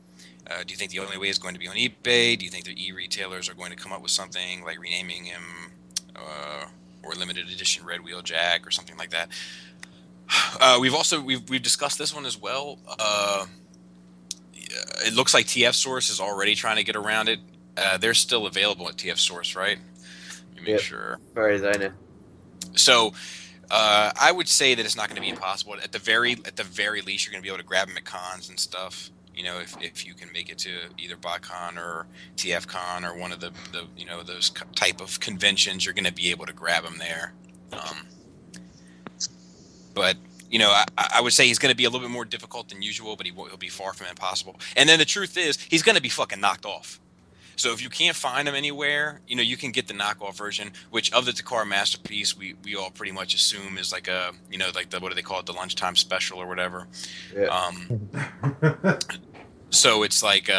Do you think the only way is going to be on eBay? Do you think the e-retailers are going to come up with something like renaming him or limited edition Red Wheel Jack or something like that? We've discussed this one as well. It looks like TF Source is already trying to get around it. They're still available at TF Source, right? Let me make sure. As far as I know. So I would say that it's not going to be impossible. At the very least, you're going to be able to grab them at cons and stuff. You know, if you can make it to either BotCon or TFCon or one of the those type of conventions, you're going to be able to grab them there. But you know, I would say he's going to be a little bit more difficult than usual, but he'll be far from impossible. And then the truth is, he's going to be fucking knocked off. So if you can't find him anywhere, you know, you can get the knockoff version, which of the Takara Masterpiece, we all pretty much assume is like a, you know, like the, what do they call it, the lunchtime special or whatever. Yeah. So it's like,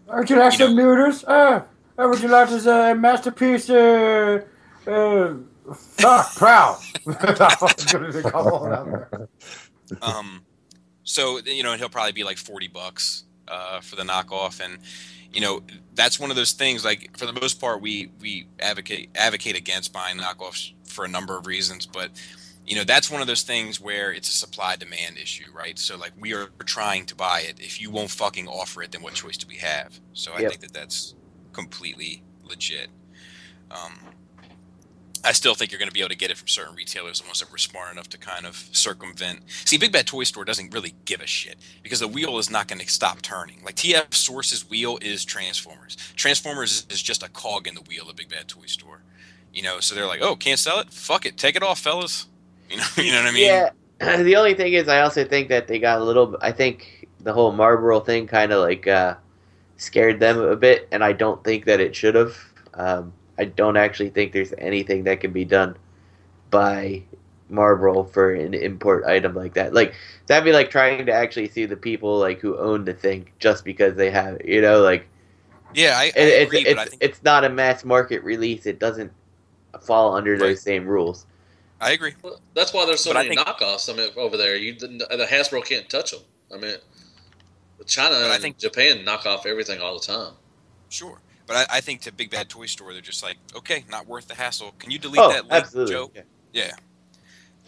would you like some noodles? Would you like this Masterpiece? Proud. So, you know, he'll probably be like $40 for the knockoff. And, you know, that's one of those things, like, for the most part, we advocate against buying knockoffs for a number of reasons. But, you know, that's one of those things where it's a supply-demand issue, right? So, like, we are trying to buy it. If you won't fucking offer it, then what choice do we have? So I think that that's completely legit. I still think you're going to be able to get it from certain retailers unless we're smart enough to kind of circumvent. See, Big Bad Toy Store doesn't really give a shit because the wheel is not going to stop turning. Like, TF Source's wheel is Transformers. Transformers is just a cog in the wheel of Big Bad Toy Store. You know, so they're like, oh, can't sell it? Fuck it. Take it off, fellas. You know what I mean? Yeah. The only thing is, I also think that they got a little, I think the whole Marlboro thing kind of like scared them a bit, and I don't think that it should have. I don't actually think there's anything that can be done by Marlboro for an import item like that. Like, that'd be like trying to actually see the people like who own the thing just because they have it, you know, like. Yeah, I agree, but I think it's not a mass market release. It doesn't fall under those same rules. I agree. Well, that's why there's so many knockoffs. I mean, over there, the Hasbro can't touch them. I mean, China and Japan knock off everything all the time. Sure. But I think to Big Bad Toy Store, they're just like, okay, not worth the hassle. Can you delete that link, absolutely. Joe? Yeah.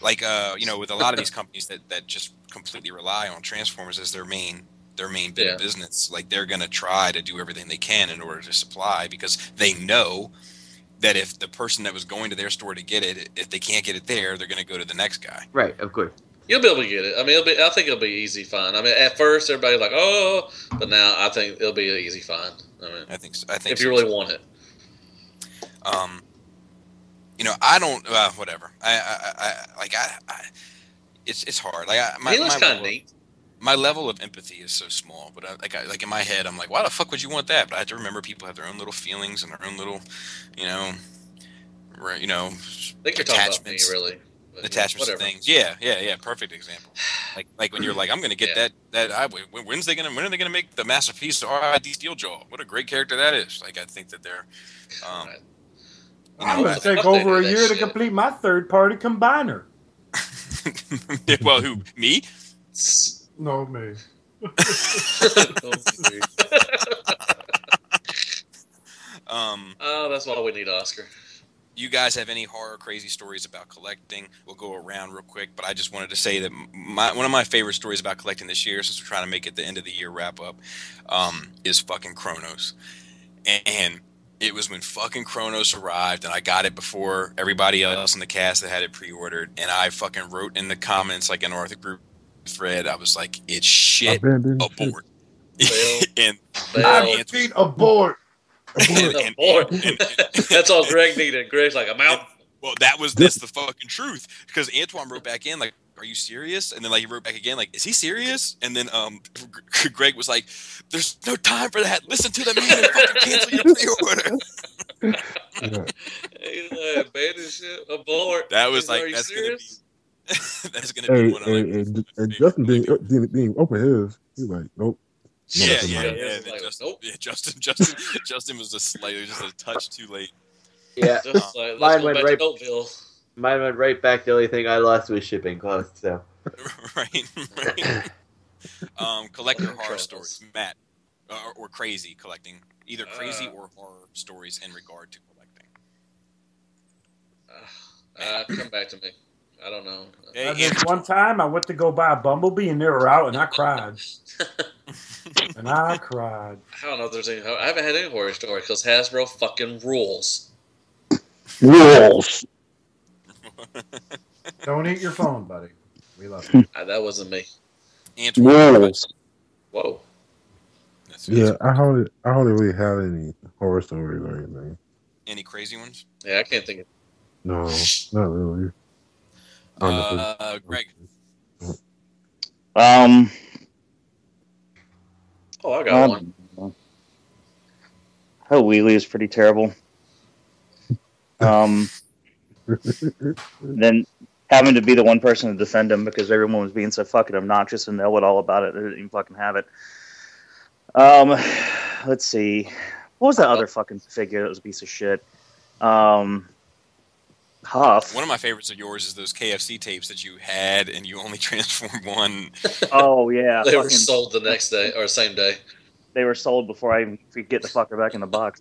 Like, you know, with a lot of these companies that just completely rely on Transformers as their main bit of business, like, they're going to try to do everything they can in order to supply because they know that if the person that was going to their store to get it, if they can't get it there, they're going to go to the next guy. Right, of course. You'll be able to get it. I mean, I think it'll be easy find. I mean, at first everybody's like, "Oh," but now I think it'll be an easy find. I mean, I think so. If you really want it. You know, I don't. Whatever. It's hard. Like, He looks kind of neat. My level of empathy is so small, but like in my head, I'm like, why the fuck would you want that? But I have to remember people have their own little feelings and their own little, I think you're talking about me, really. Attachments to things. Yeah. Perfect example. Like when you're like, I'm going to get that. When are they going to make the masterpiece R.I.D. Steeljaw? What a great character that is. Like, I think that they're. I'm going to take over a year to complete my third-party combiner. Well, who? Me? No, me. That's why we need Oscar. You guys have any horror crazy stories about collecting? We'll go around real quick, but I just wanted to say that one of my favorite stories about collecting this year, since we're trying to make it the end of the year wrap up, is fucking Kronos. And it was when fucking Kronos arrived, and I got it before everybody else in the cast that had it pre-ordered, and I fucking wrote in the comments, like in our group thread, I was like, it's shit, abort. And I repeat, abort. That's all Greg needed. Greg's like, I'm out. Well, that's the fucking truth. Because Antoine wrote back in like, are you serious? And then like he wrote back again like, is he serious? And then Greg was like, there's no time for that. Listen to the man and fucking cancel your pre-order. He's like, abandon shit, abort. That was like, that's serious? That's gonna be one of like. And Justin didn't open his. He was like, nope. Yeah. Justin was just a touch too late. Yeah, mine went right back. The only thing I lost was shipping costs. So right. Collector horror stories, Matt, or crazy collecting, either crazy or horror stories in regard to collecting. Come back to me. I don't know. One time I went to go buy a Bumblebee and they were out and I cried. I don't know if there's any. I haven't had any horror story because Hasbro fucking rules. Don't eat your phone, buddy. We love you. That wasn't me. Antoine, Whoa. Yeah, I hardly really have any horror stories or anything. Any crazy ones? Yeah, I can't think of. No, not really. Greg. Oh, I got one. Oh, Wheelie is pretty terrible. Then having to be the one person to defend him because everyone was being so fucking obnoxious and know it all about it. They didn't even fucking have it. Let's see. What was that other fucking figure that was a piece of shit? Huff. One of my favorites of yours is those KFC tapes that you had and you only transformed one. Oh, yeah. They were sold the next day or same day. They were sold before I even could get the fucker back in the box.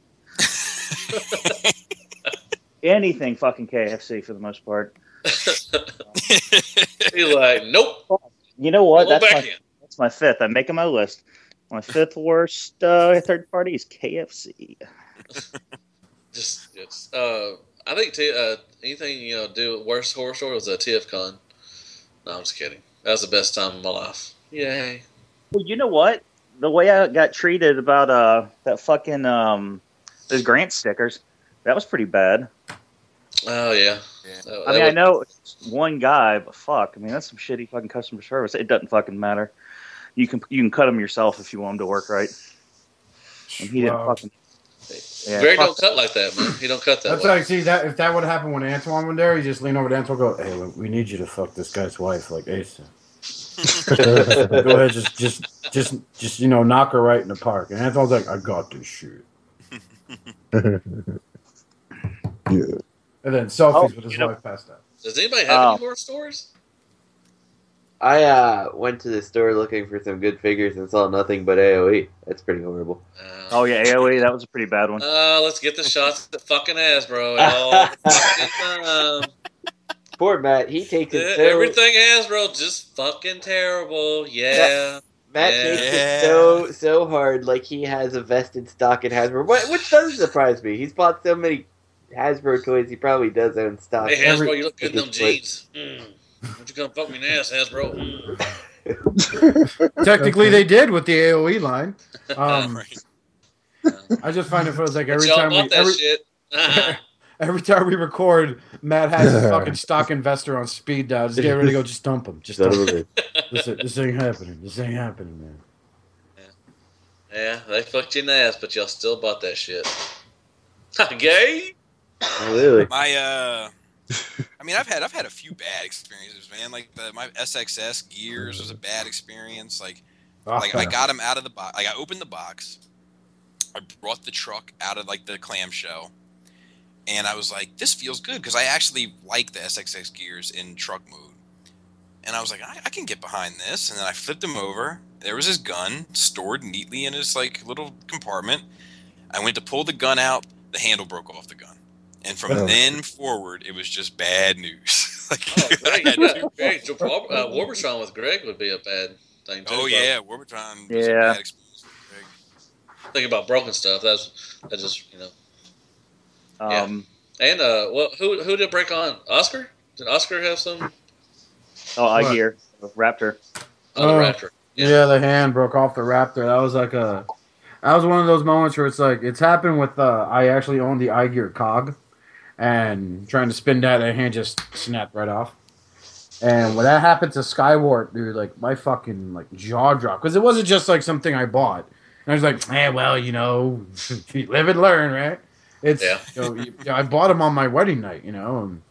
Anything fucking KFC for the most part. You're like, nope. You know what? That's my fifth. I'm making my list. My fifth worst third party is KFC. I think anything do with worst horror story was a TFCon. No, I'm just kidding. That was the best time of my life. Yay. Well, you know what? The way I got treated about that fucking those grant stickers, that was pretty bad. Oh yeah. I know it's one guy, but fuck. I mean, that's some shitty fucking customer service. It doesn't fucking matter. You can cut them yourself if you want them to work right. And he didn't fucking. Yeah, Greg don't cut like that, man. He don't cut that. That's way. like, see, that if that would have happened when Antoine was there, you just lean over to Antoine and go, "Hey, look, we need you to fuck this guy's wife, like ASAP." Go ahead, just knock her right in the park. And Antoine's like, "I got this shit." Yeah. And then selfies with his wife passed out. Does anybody have any horror stories? I went to the store looking for some good figures and saw nothing but AOE. That's pretty horrible. Oh yeah, AOE. That was a pretty bad one. Let's get the shots at fucking Hasbro all fucking time. Poor Matt. He takes it so... Everything Hasbro just fucking terrible. Yeah. Matt takes it so hard, like he has a vested stock in Hasbro, which doesn't surprise me. He's bought so many Hasbro toys, he probably does own stock. Hey Hasbro, you look good in them jeans. Don't you come fuck me in the ass, Hasbro. Technically, they did with the AOE line. I just find it feels like every time we record, Matt has his fucking stock investor on speed dial. Just get ready to go. Just dump him. Just dump him. This ain't happening. This ain't happening, man. Yeah, they fucked you in the ass, but y'all still bought that shit. Gay? Really? I mean, I've had a few bad experiences, man. Like my SXS Gears was a bad experience. Like I got them out of the box. Like I opened the box, I brought the truck out of like the clamshell, and I was like, "This feels good," because I actually like the SXS Gears in truck mode. And I was like, I can get behind this. And then I flipped him over. There was his gun stored neatly in his like little compartment. I went to pull the gun out. The handle broke off the gun. And from then forward, it was just bad news. Warbitron with Greg would be a bad thing too. Oh yeah, Warbitron was a bad experience with Greg. Think about broken stuff. That's just yeah. And who did break on? Oscar? Did Oscar have some? Oh, iGear Raptor. Oh, the Raptor. Yeah, the hand broke off the Raptor. That was like that was one of those moments where it's like it's happened with I actually own the iGear cog. And trying to spin that, the hand just snapped right off. And when that happened to Skywarp, dude, like my fucking like jaw dropped because it wasn't just like something I bought. And I was like, well, you live and learn, right? It's I bought them on my wedding night, and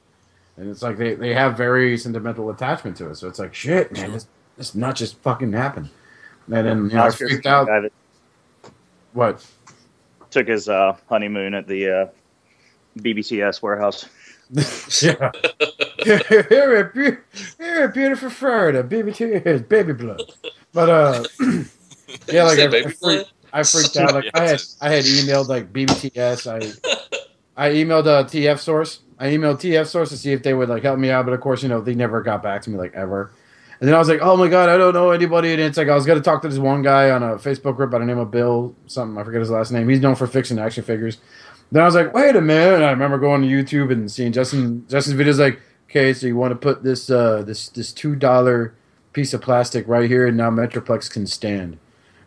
it's like they have very sentimental attachment to it. So it's like shit, man, this not just fucking happened. And then I freaked out. What? Took his honeymoon at the BBTS warehouse. Yeah. Here in beautiful Florida, BBTS, baby blood. But yeah, like I freaked out. Like I had emailed like BBTS. I emailed TF Source. I emailed TF Source to see if they would like help me out, but of course, they never got back to me like ever. And then I was like, oh my god, I don't know anybody. And it's like I was gonna talk to this one guy on a Facebook group by the name of Bill something. I forget his last name. He's known for fixing action figures. Then I was like, wait a minute. And I remember going to YouTube and seeing Justin's videos like, okay, so you want to put this this $2 piece of plastic right here, and now Metroplex can stand.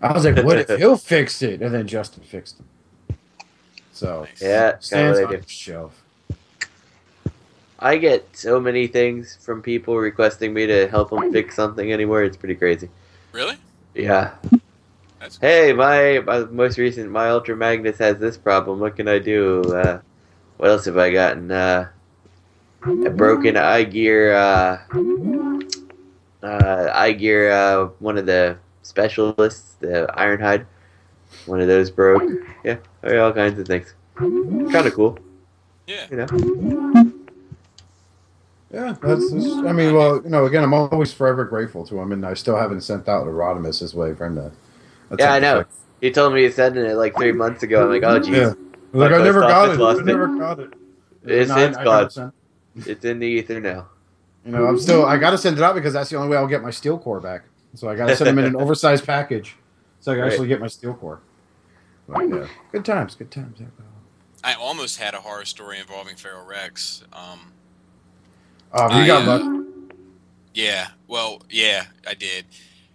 I was like, what if he'll fix it? And then Justin fixed it. So Yeah, kind stands of on what I do. the shelf. I get so many things from people requesting me to help them fix something anymore. It's pretty crazy. Really? Yeah. That's Hey, my most recent, my Ultra Magnus has this problem. What can I do? What else have I gotten? A broken eye gear, one of the specialists, the Ironhide. One of those broke. Yeah, all kinds of things. Kind of cool. Yeah. You know? Yeah, I mean, well, again, I'm always forever grateful to him, and I still haven't sent out Rodimus his way for him to. Yeah, I know. He told me he sent it like 3 months ago. I'm like, oh, jeez. Yeah. Like, I never got it. I never got it. It's gone. It's in the ether now. I got to send it out because that's the only way I'll get my steel core back. So I got to send them in an oversized package so I can actually get my steel core. But, yeah, good times. I almost had a horror story involving Feral Rex. You got luck. Yeah, well, yeah, I did.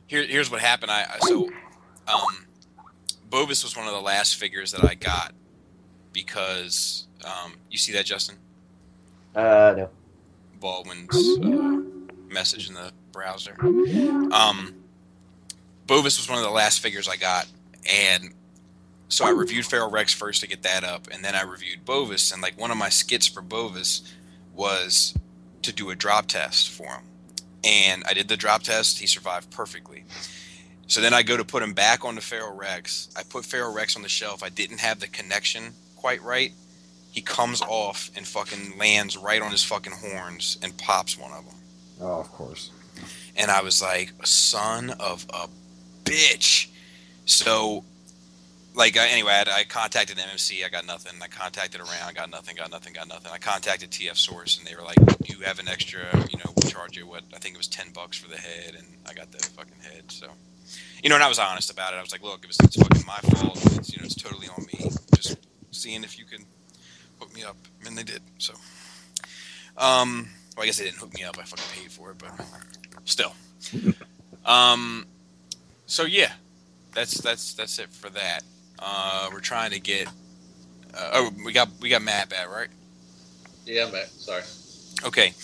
Here's what happened. Bovis was one of the last figures that I got because you see that, Justin? No. Baldwin's message in the browser. Bovis was one of the last figures I got, and so I reviewed Feral Rex first to get that up, and then I reviewed Bovis, and like one of my skits for Bovis was to do a drop test for him. And I did the drop test. He survived perfectly. So then I go to put him back on the Feral Rex. I put Feral Rex on the shelf. I didn't have the connection quite right. He comes off and fucking lands right on his fucking horns and pops one of them. Oh, of course. And I was like, son of a bitch. So, anyway, I contacted MMC. I got nothing. I contacted around. I got nothing. I contacted TF Source, and they were like, do you have an extra, we'll charge you, I think it was $10 for the head, and I got the fucking head, so. And I was honest about it. I was like, look, it's fucking my fault. It's totally on me. Just seeing if you can hook me up. And they did, so. Well, I guess they didn't hook me up. I fucking paid for it, but still. So, yeah. That's it for that. We're trying to get. We got Matt back, right? Yeah, I'm back. Sorry. Okay.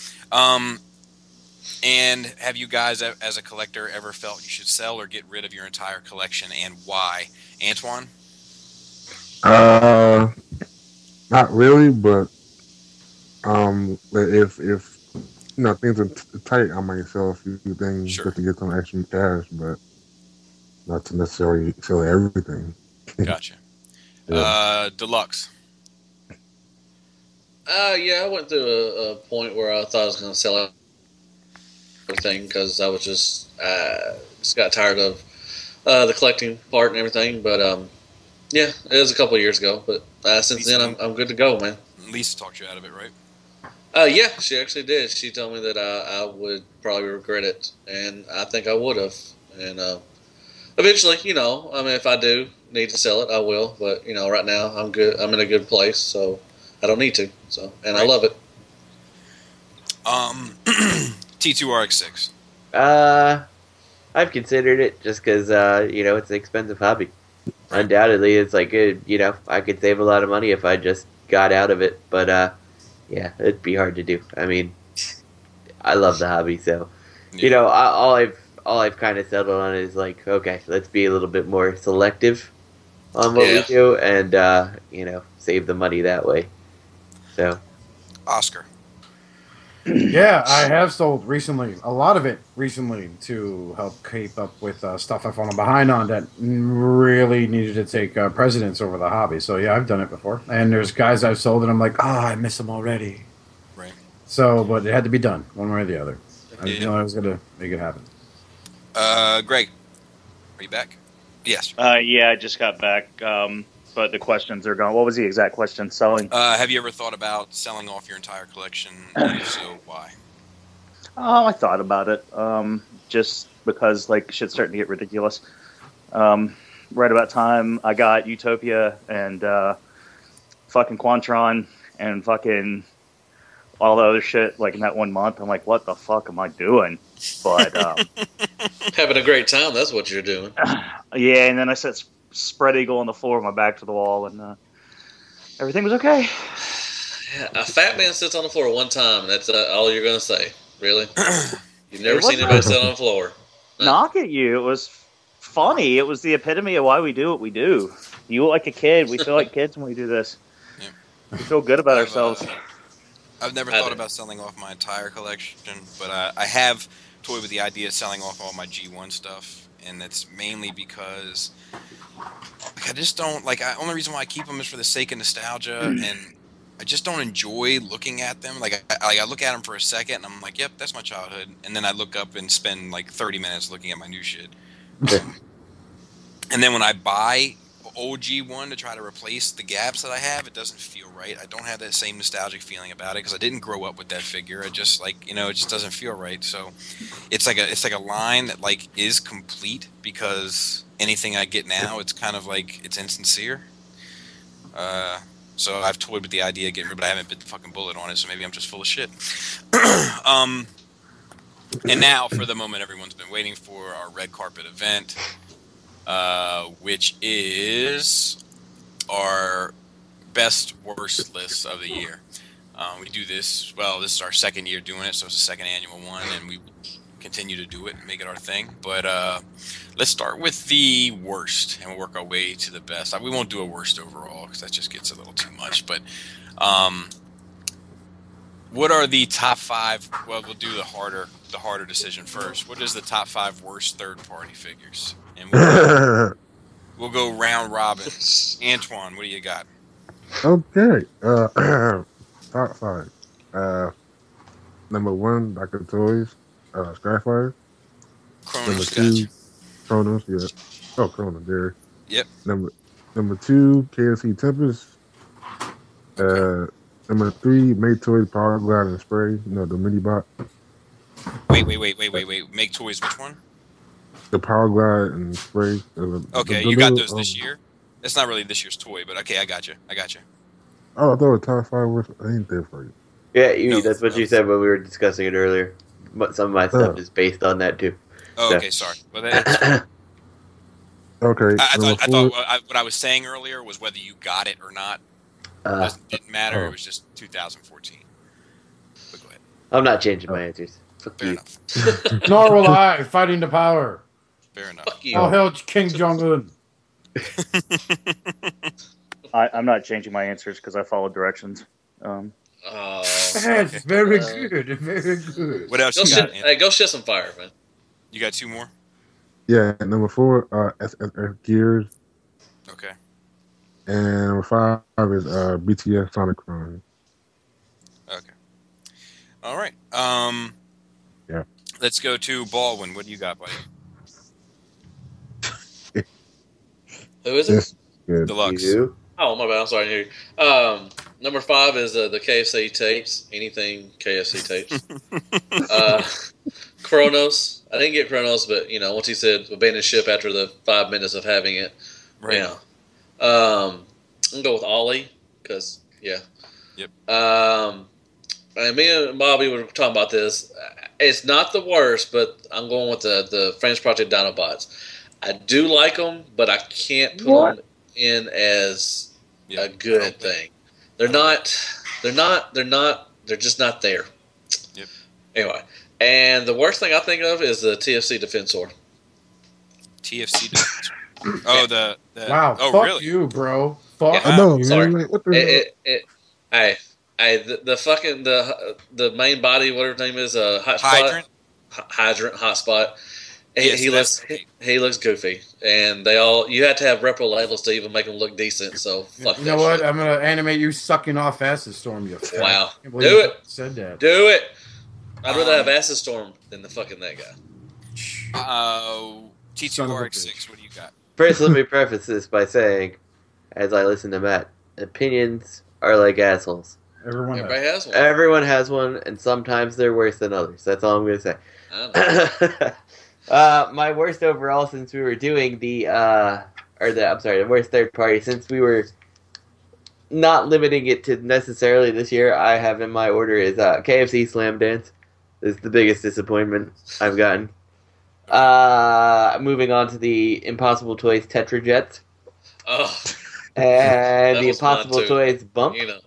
And have you guys, as a collector, ever felt you should sell or get rid of your entire collection, and why? Antoine? Not really, but if things are tight, I might sell a few things just to get some extra cash, but not to necessarily sell everything. Gotcha. Yeah. Deluxe. Yeah, I went through a point where I thought I was going to sell everything because I was just got tired of the collecting part and everything. But yeah, it was a couple of years ago. But since then, I'm good to go, man. Lisa talked you out of it, right? Yeah, she actually did. She told me that I would probably regret it, and I think I would have. And eventually, if I do need to sell it, I will. But right now, I'm good. I'm in a good place, so I don't need to. So, and I love it. T2RX6. I've considered it just because it's an expensive hobby. Undoubtedly, it's like I could save a lot of money if I just got out of it. But yeah, it'd be hard to do. I mean, I love the hobby, so all I've kind of settled on is like, okay, let's be a little bit more selective on what we do, and save the money that way. So, Oscar. Yeah, I have sold recently, a lot of it recently, to help keep up with stuff I've fallen behind on that really needed to take precedence over the hobby. So yeah, I've done it before. And there's guys I've sold and I'm like, I miss them already. Right. So, but it had to be done, one way or the other. I was going to make it happen. Greg, are you back? Yes. Yeah, I just got back. But the questions are gone. What was the exact question? Selling? Have you ever thought about selling off your entire collection? And if so, why? I thought about it. Just because shit's starting to get ridiculous. Right about time I got Utopia and fucking Quantron and fucking all the other shit, like in that 1 month, I'm like, what the fuck am I doing? But Having a great time, that's what you're doing. yeah, and then I set spread eagle on the floor with my back to the wall, and everything was okay. Yeah, a fat man sits on the floor one time, and that's all you're going to say. Really? You've never It seen wasn't anybody sit on the floor. Knock at you. It was funny. It was the epitome of why we do what we do. You look like a kid. We feel like kids when we do this. Yeah. We feel good about ourselves. I've never thought about selling off my entire collection, but I have toyed with the idea of selling off all my G1 stuff, and it's mainly because I just don't like. Only reason why I keep them is for the sake of nostalgia, and I just don't enjoy looking at them. Like I look at them for a second, and I'm like, "Yep, that's my childhood," and then I look up and spend like 30 minutes looking at my new shit. And then when I buy old G1 to try to replace the gaps that I have, it doesn't feel right. I don't have that same nostalgic feeling about it because I didn't grow up with that figure. I just like, it just doesn't feel right. So it's like a line that like is complete because anything I get now, it's kind of like it's insincere. So I've toyed with the idea of getting rid, but I haven't bit the fucking bullet on it. So maybe I'm just full of shit. And now for the moment everyone's been waiting for, our red carpet event. Which is our best worst list of the year. We do this, this is our second year doing it, so it's the second annual one, and we continue to do it and make it our thing. But let's start with the worst, and we'll work our way to the best. We won't do a worst overall, because that just gets a little too much. But what are the top 5? Well, we'll do the harder decision first. What is the top 5 worst third-party figures? And we'll go round robin. Antoine, what do you got? Okay. Top 5. Number 1, Dr. Toys, Skyfire. Kronos, number 2, Kronos, yeah. Oh, Kronos, there. Yep. Number 2, KFC Tempest. Okay. Number 3, Make Toys Power Glide and Spray. The mini bot. Wait. Make Toys, which one? The Power Glide and Spray. Okay, you got those this year? It's not really this year's toy, but okay, I got you. Oh, I thought it was top 5 worst. I ain't there for you. Yeah, that's what you said when we were discussing it earlier. But some of my stuff is based on that too. Oh, so. Okay, sorry. Well, that's okay. I thought what I was saying earlier was whether you got it or not. It didn't matter. It was just 2014. But go ahead. I'm not changing my answers. Fair enough. Nor will I. Fighting the power. Fair enough. Fuck you. Oh, hell, King Jong-un. I'm not changing my answers because I followed directions. That's very good. Very good. What else you got? Go shit some fire, man. You got 2 more? Yeah, number 4, SSS Gears. Okay. And number 5 is BTS Sonic Chrome. Okay. All right. Yeah. Let's go to Baldwin. What do you got, buddy? Who is it? Good. Deluxe. You? Oh, my bad. I'm sorry. I didn't hear you. Number 5 is the KFC tapes. Anything KFC tapes. Kronos. I didn't get Kronos, but once he said abandon ship after the 5 minutes of having it, Right. I'm gonna go with Ollie because Yep. And me and Bobby were talking about this. It's not the worst, but I'm going with the French Project Dinobots. I do like them, but I can't put them in as a good thing. They're just not there. Yep. Anyway, and the worst thing I think of is the TFC Defensor. TFC Defensor. Oh, the Wow. Oh, fuck really? you, bro. Fuck. I know, man. Sorry. Like, what the hell? The fucking the main body, whatever his name is, Hotspot. Hydrant. Hotspot. Yes, He looks goofy, and you have to have repro labels to even make him look decent. So fuck. You know what? I'm gonna animate you sucking off Acid Storm. You fat. Wow. I can't believe Do you it. Said that. Do it. I'd rather have Acid Storm than the fucking that guy. T2RX6. What do you got? First, let me preface this by saying, as I listen to Matt, opinions are like assholes. Everybody has one. Everyone has one, and sometimes they're worse than others. That's all I'm going to say. I know. My worst overall, since we were doing the worst third party, since we were, not limiting it to necessarily this year, I have in my order is KFC Slam Dance. Is the biggest disappointment I've gotten. Moving on to the Impossible Toys Tetra Jets. Oh, and the was mine Impossible too. Toys Bump. You know.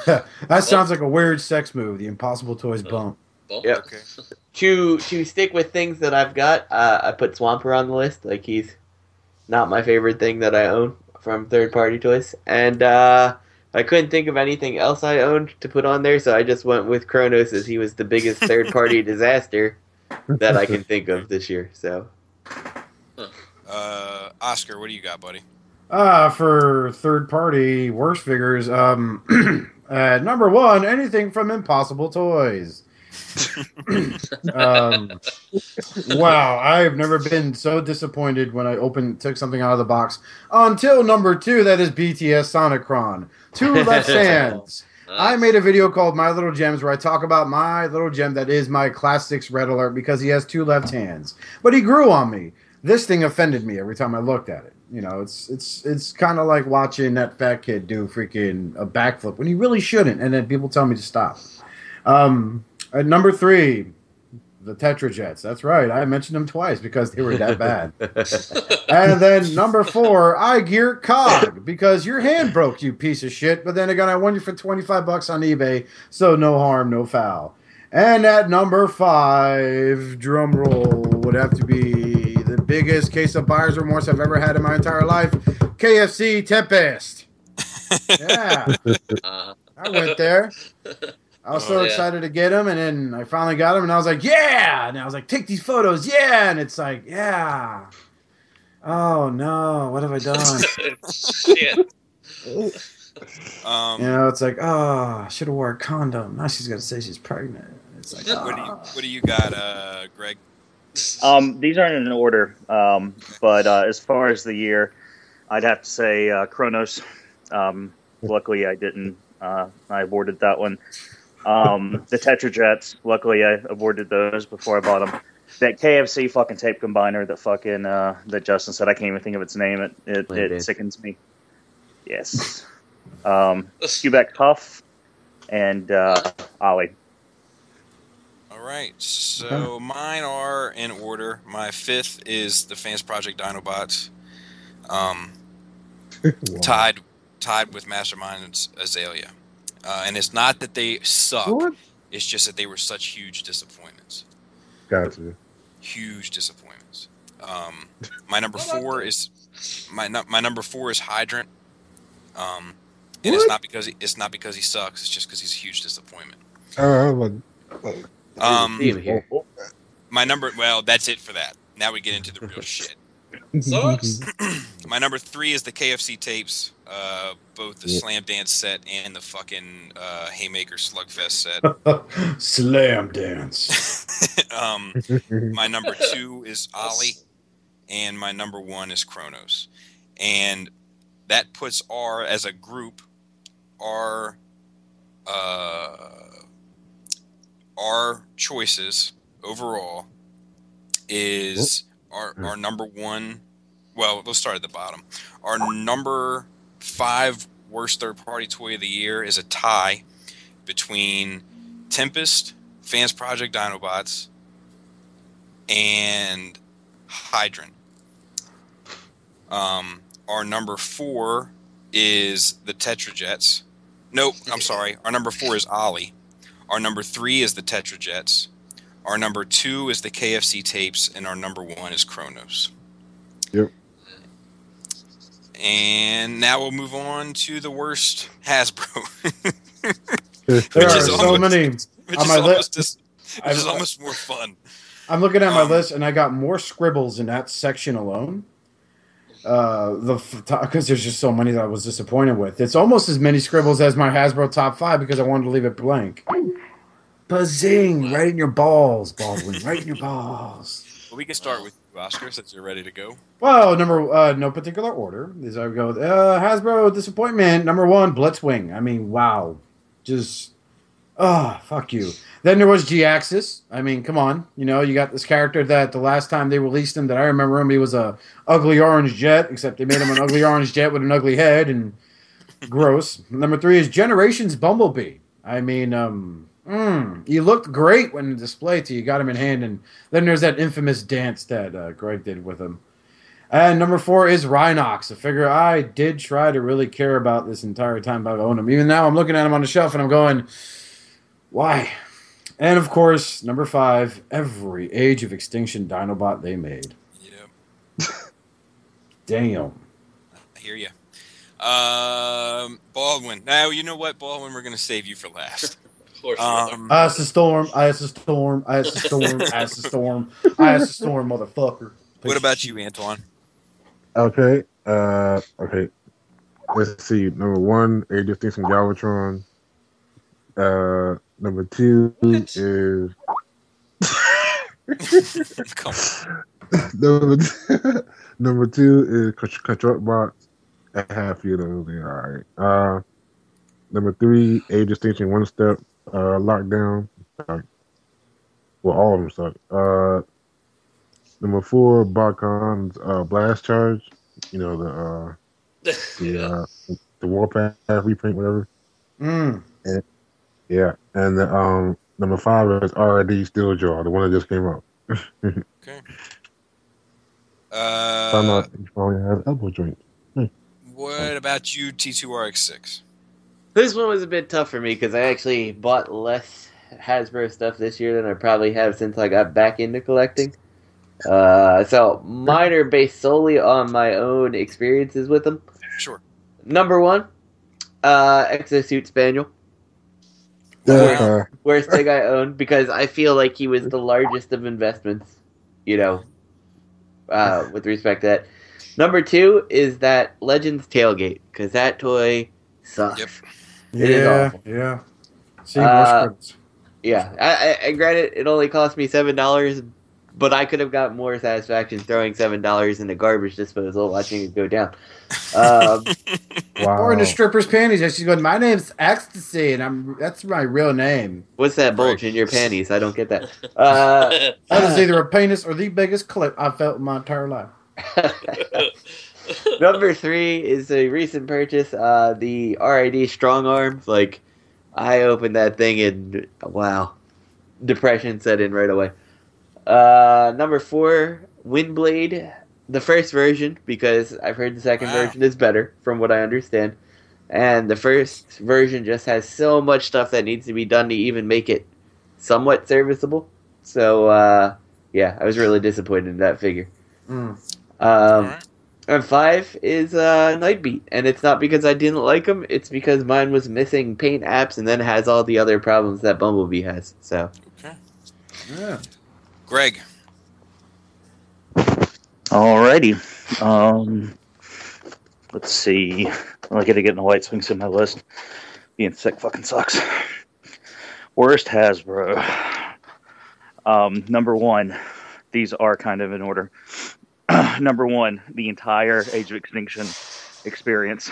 That sounds like a weird sex move. The Impossible Toys Bump. Yep. Okay. To stick with things that I've got, I put Swampert on the list. Like, he's not my favorite thing that I own from third-party toys. And I couldn't think of anything else I owned to put on there, so I just went with Kronos, as he was the biggest third-party disaster that I can think of this year. So, Oscar, what do you got, buddy? For third-party worst figures, number one, anything from Impossible Toys. Wow, I've never been so disappointed when I took something out of the box until number two, that is BTS Sonicron. Two left hands. I made a video called My Little Gems where I talk about my little gem that is my Classics Red Alert because he has two left hands. But he grew on me. This thing offended me every time I looked at it. You know, it's kind of like watching that fat kid do freaking a backflip when he really shouldn't, and then people tell me to stop. At number three, the Tetra Jets. That's right. I mentioned them twice because they were that bad. And then number four, iGear Cog, because your hand broke, you piece of shit. But then again, I won you for $25 on eBay, so no harm, no foul. And at number five, drum roll, would have to be the biggest case of buyer's remorse I've ever had in my entire life, KFC Tempest. Yeah. I went there. I was so excited to get him, and then I finally got him, and I was like, yeah! And I was like, take these photos, yeah! And it's like, yeah. Oh, no, what have I done? Shit. You know, it's like, oh, I should have wore a condom. Now she's got to say she's pregnant. It's like, What do you got, Greg? These aren't in order, but as far as the year, I'd have to say Kronos. Luckily, I didn't. I aborted that one. The Tetra Jets, luckily I avoided those before I bought them. That KFC fucking tape combiner that fucking that Justin said, I can't even think of its name. It sickens me. Yes. Quebec Huff and Ollie. All right, so mine are in order. My fifth is the Fans Project Dinobots. Tied with Mastermind's Azalea. And it's not that they suck. What? It's just that they were such huge disappointments. Gotcha. Huge disappointments. My number four is Hydrant. And it's not because he sucks. It's just because he's a huge disappointment. That's it for that. Now we get into the real shit. Sucks. My number three is the KFC tapes, both the Slam Dance set and the fucking Haymaker Slugfest set. Slam Dance. My number two is Ollie, and my number one is Kronos. And that puts as a group, our choices overall is our number one. Well, let's start at the bottom. Our number 5 worst third-party toy of the year is a tie between Tempest, Fans Project Dinobots, and Hydrant. Our number 4 is the Tetra Jets. Nope, I'm sorry. Our number 4 is Ollie. Our number 3 is the Tetra Jets. Our number 2 is the KFC tapes, and our number 1 is Kronos. Yep. And now we'll move on to the worst Hasbro. There are so many on my list. Which is almost more fun. I'm looking at my list, and I got more scribbles in that section alone. Because there's just so many that I was disappointed with. It's almost as many scribbles as my Hasbro top 5 because I wanted to leave it blank. Buzzing! Right in your balls, Baldwin. Right in your balls. Well, we can start with you, Oscar, since you're ready to go. Well, no particular order. As I go, Hasbro disappointment. Number 1, Blitzwing. I mean, wow, just Oh, fuck you. Then there was G-Axis. I mean, come on. You know, you got this character that the last time they released him that I remember him, he was a ugly orange jet, except they made him an ugly orange jet with an ugly head and gross. Number 3 is Generations Bumblebee. I mean, he looked great when displayed till you got him in hand, and then there's that infamous dance that Greg did with him. And number 4 is Rhinox, a figure I did try to really care about this entire time I've owned him. Even now, I'm looking at him on the shelf and I'm going, why? And of course, number 5, every Age of Extinction Dinobot they made. Yep. Damn. I hear you. Baldwin. Now, you know what, Baldwin? We're going to save you for last. Of course. Ice the storm, ice the storm, ice the storm, ice the storm, ice the storm, motherfucker. What about you, Antoine? Okay. Okay. Let's see. Number 1, Age of Extinction Galvatron. Number 2 is Come on. number 2 is Construct Box. I have a few of those. Yeah, all right. Number 3, Age of Extinction One Step Lockdown. Well, all of them suck. Number 4, Botcon's Blast Charge. You know the Warpath reprint, whatever. And, yeah, and the number 5 is RID Steeljaw, the one that just came out. Okay. Found out he probably has elbow joint. What about you, T2RX6? This one was a bit tough for me because I actually bought less Hasbro stuff this year than I probably have since I got back into collecting. So mine are based solely on my own experiences with them. Sure. Number 1, Exosuit Spaniel. Worst thing I owned because I feel like he was the largest of investments, you know, with respect to that. Number 2 is that Legends Tailgate because that toy sucks. Yep. It is awful. Yeah. See, yeah. I granted it only cost me $7, but I could have got more satisfaction throwing $7 in the garbage disposal watching it go down. Wow. Or in the stripper's panties, and she's going, "My name's Ecstasy, and that's my real name." What's that bulge in your panties? I don't get that. That is either a penis or the biggest clip I've felt in my entire life. Number 3 is a recent purchase, the RID Strong Arms. Like, I opened that thing and, wow, depression set in right away. Number 4, Windblade, the first version, because I've heard the second version is better, from what I understand. And the first version just has so much stuff that needs to be done to even make it somewhat serviceable. So, yeah, I was really disappointed in that figure. And 5 is Nightbeat, and it's not because I didn't like him, it's because mine was missing paint apps and then has all the other problems that Bumblebee has. So, okay. Yeah. Greg. Alrighty. Let's see. I gotta get the White Swings in my list. Being sick fucking sucks. Worst Hasbro. Number 1. These are kind of in order. Number 1, the entire Age of Extinction experience.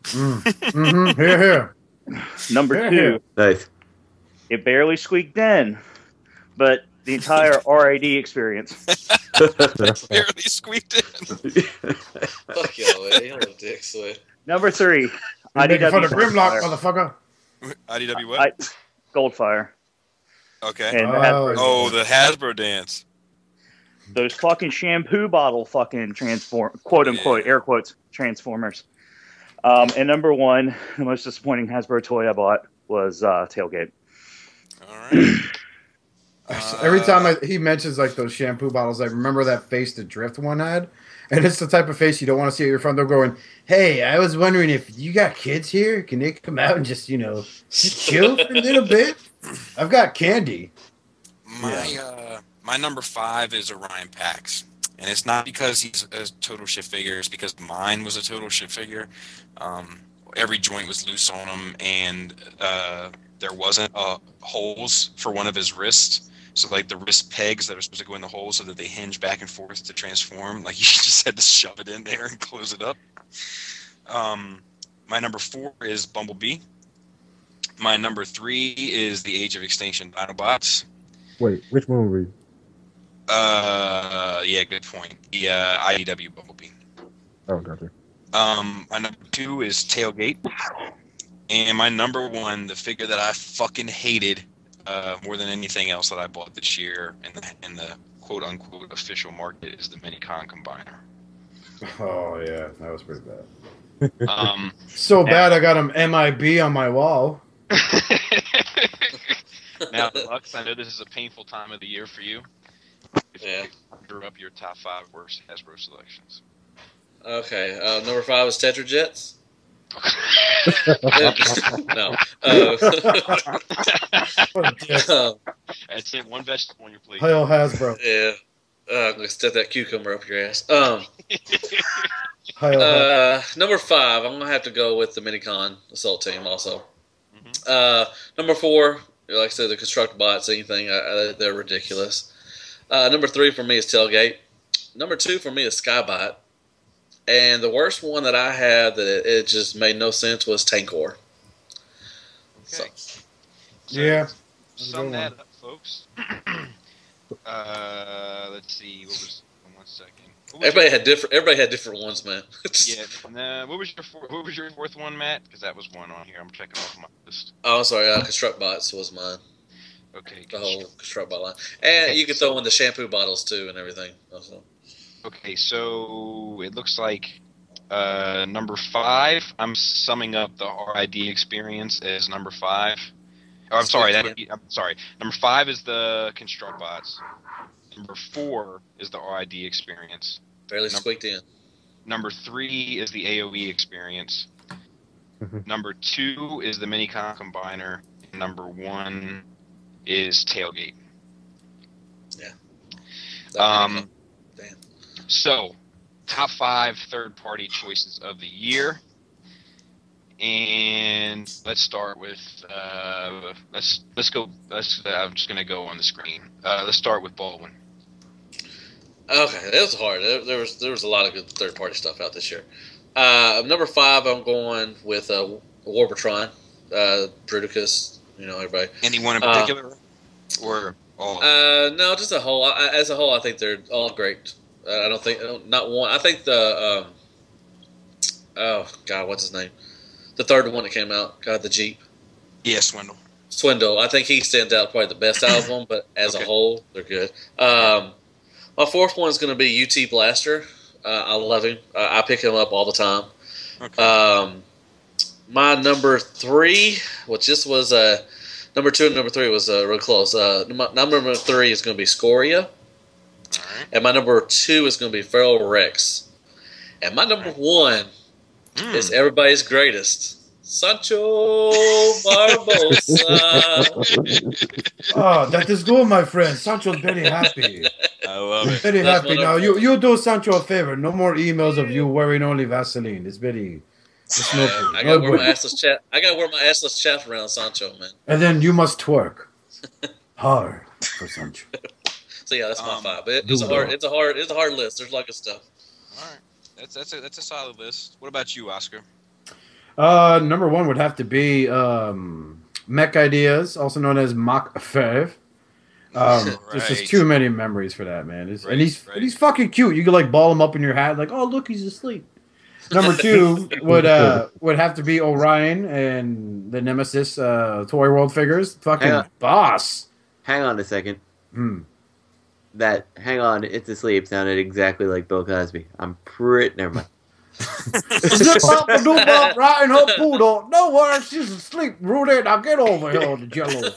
Here. Number 2, nice. it barely squeaked in, but the entire RID experience. Barely squeaked in. Fuck y'all, man. Y'all little dicks, man. Number 3, IDW for the Grimlock, Goldfire. motherfucker. IDW what? Goldfire. Okay. And the Hasbro the Hasbro dance. Those fucking shampoo bottle fucking quote unquote, air quotes, Transformers. And number 1, the most disappointing Hasbro toy I bought was Tailgate. All right. Every time he mentions like those shampoo bottles, I remember that face the Drift one had. And it's the type of face you don't want to see at your front door going, "Hey, I was wondering if you got kids here, can they come out and just chill for a little bit? I've got candy." My number 5 is Orion Pax. And it's not because he's a total shit figure, it's because mine was a total shit figure. Every joint was loose on him, and there wasn't holes for one of his wrists. So, like, the wrist pegs that are supposed to go in the hole so that they hinge back and forth to transform. Like, you just had to shove it in there and close it up. My number 4 is Bumblebee. My number 3 is the Age of Extinction Dinobots. Wait, which movie? Yeah, good point. The IDW Bumblebee. Oh, gotcha. My number 2 is Tailgate. And my number 1, the figure that I fucking hated more than anything else that I bought this year in the quote-unquote official market is the Minicon Combiner. Oh yeah, that was pretty bad. So bad I got him MIB on my wall. Now, Lux, I know this is a painful time of the year for you. If Yeah. you could drew up your top 5 worst Hasbro selections. Okay, number 5 is Tetra Jets. No. That's it. One vegetable on your plate. Hail Hasbro. Yeah. I'm going to stick that cucumber up your ass. Number 5, I'm going to have to go with the Minicon Assault Team also. Number 4, like I said, the Constructbots, anything, they're ridiculous. Number 3 for me is Tailgate. Number 2 for me is Skybot. And the worst one that I had that it just made no sense was Tankor. Okay. So, Yeah. Sum that up, folks. Let's see. What was? One second. everybody had different ones, man. Yeah. What was your fourth one, Matt? Because that was one on here. I'm checking off my list. Oh, sorry. Constructbots was mine. Okay. The whole Constructbot line, and you could throw in the shampoo bottles too, and everything. Also. Okay, so it looks like number 5. I'm summing up the RID experience as number 5. Oh, I'm sorry. I'm sorry. Number 5 is the Constructbots. Number 4 is the RID experience. Barely squeaked in. Number 3 is the AOE experience. Number 2 is the Minicon Combiner. And number 1 is Tailgate. Yeah. Damn. Damn. So, top 5 third-party choices of the year. And let's start with let's go. I'm just gonna go on the screen. Let's start with Baldwin. Okay, it was hard. There was a lot of good third party stuff out this year. Number 5, I'm going with Warbotron, Bruticus. You know, everybody. Anyone in particular, or all? No, just a whole. As a whole, I think they're all great. I don't think not one. I think the oh God, what's his name? The third one that came out. God, the Jeep. Yeah, Swindle. I think he stands out probably the best out of them, but as a whole, they're good. My fourth one is going to be UT Blaster. I love him. I pick him up all the time. Okay. My number 3, which this was number 2 and number 3 was real close. My number 3 is going to be Scoria. All right. And my number 2 is going to be Feral Rex. And my number 1 is everybody's greatest, Sancho Barbosa. Oh, that is good, my friend. Sancho's very happy. I love it. Very That's happy. what Now, I'm you do Sancho a favor. No more emails of you wearing only Vaseline. It's very... It's no good. I No got to wear good. my assless chat. I got to wear my assless chaps around Sancho, man. And then you must twerk. Hard for Sancho. So yeah, that's my 5. It's a hard list. There's a lot of stuff. All right. That's a solid list. What about you, Oscar? Number 1 would have to be Mech Ideas, also known as Mach 5. There's just too many memories for that, man. And he's fucking cute. You could like ball him up in your hat, like, oh look, he's asleep. Number 2 would have to be Orion and the Nemesis Toy World figures. Fucking boss. Hang on a second. That "hang on, it's asleep" sounded exactly like Bill Cosby. I'm pretty. Never mind. Zip up and do up, Ryan, her poodle. No worries, she's asleep. Rudy, now get over here on the jello.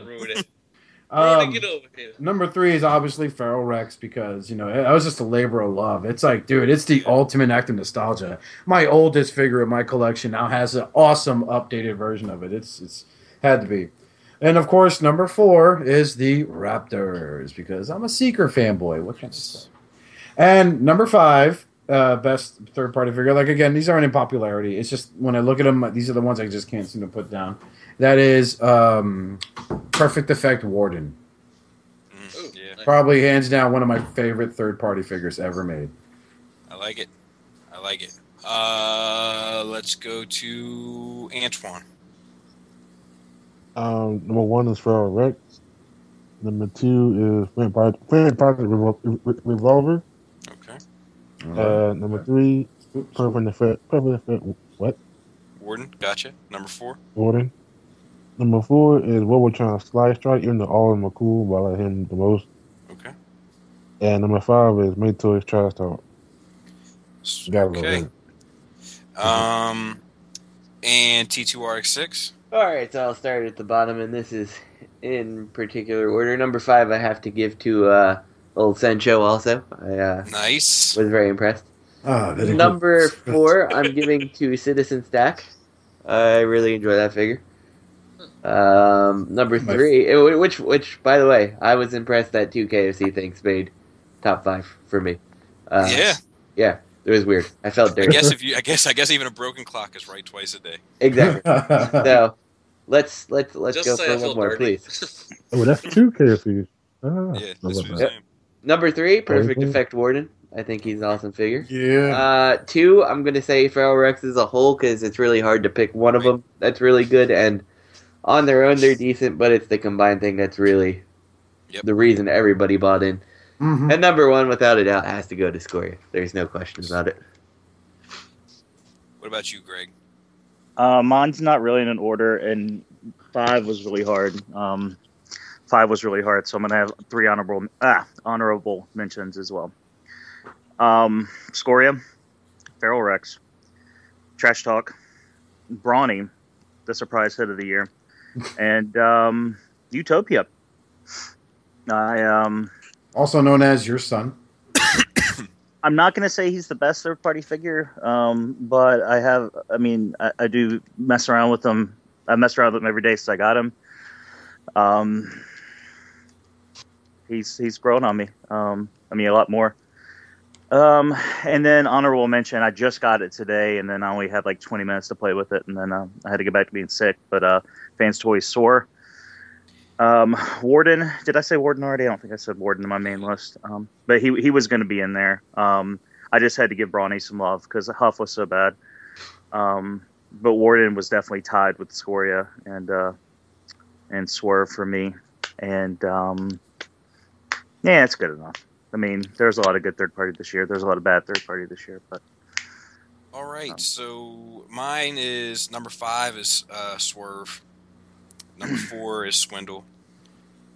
Rudy, get over here. Number 3 is obviously Feral Rex because, you know, it was just a labor of love. It's like, dude, it's the ultimate act of nostalgia. My oldest figure in my collection now has an awesome updated version of it. It's had to be. And, of course, number 4 is the Raptors because I'm a Seeker fanboy. What can I say? And number 5, best third-party figure. Like, again, these aren't in popularity. It's just when I look at them, these are the ones I just can't seem to put down. That is Perfect Effect Warden. Yeah. Probably hands down one of my favorite third-party figures ever made. I like it. Let's go to Antoine. Number 1 is Feral Rex. Number 2 is Fan Project Revolver. Okay. Number 3, Perfect Effect. What? Warden, gotcha. Number 4. Gordon. Number 4 is Robotron Slide Strike, even though all of them are cool, but I like him the most. Okay. And number 5 is Maytoy's Trash Talk. Gotta love Okay. him. And T2RX6. All right, so I'll start at the bottom, and this is in particular order. Number 5, I have to give to old Sencho. Also, I Nice. was very impressed. Very good. Number 4, I'm giving to Citizen Stack. I really enjoy that figure. Number 3, which by the way, I was impressed that 2 KFC things made top 5 for me. Yeah, it was weird. I felt dirty. I guess even a broken clock is right twice a day. Exactly. So let's go for one more, dirty. please. Oh, that's 2 KFCs. Yeah, that's what I'm saying. Number 3, Perfect Effect Warden. I think he's an awesome figure. Yeah. 2, I'm gonna say Feral Rex as a whole because it's really hard to pick one of them that's really good, and on their own they're decent, but it's the combined thing that's really the reason everybody bought in. Mm-hmm. And number 1, without a doubt, has to go to Scoria. There's no question about it. What about you, Greg? Mine's not really in an order, and 5 was really hard. 5 was really hard, so I'm gonna have 3 honorable mentions as well. Scoria, Feral Rex, Trash Talk, Brawny, the surprise hit of the year, and Utopia. Also known as your son. I'm not going to say he's the best third-party figure, but I do mess around with him. I mess around with him every day since I got him. He's grown on me. A lot more. And then honorable mention, I just got it today, and then I only had like 20 minutes to play with it, and then I had to get back to being sick. But Fans Toys Soar. Warden, did I say Warden already? I don't think I said Warden in my main list. But he was going to be in there. I just had to give Brawny some love because Huff was so bad. But Warden was definitely tied with Scoria and Swerve for me. And it's good enough. I mean, there's a lot of good third party this year. There's a lot of bad third party this year. But all right, so mine is number 5 is Swerve. Number 4 is Swindle.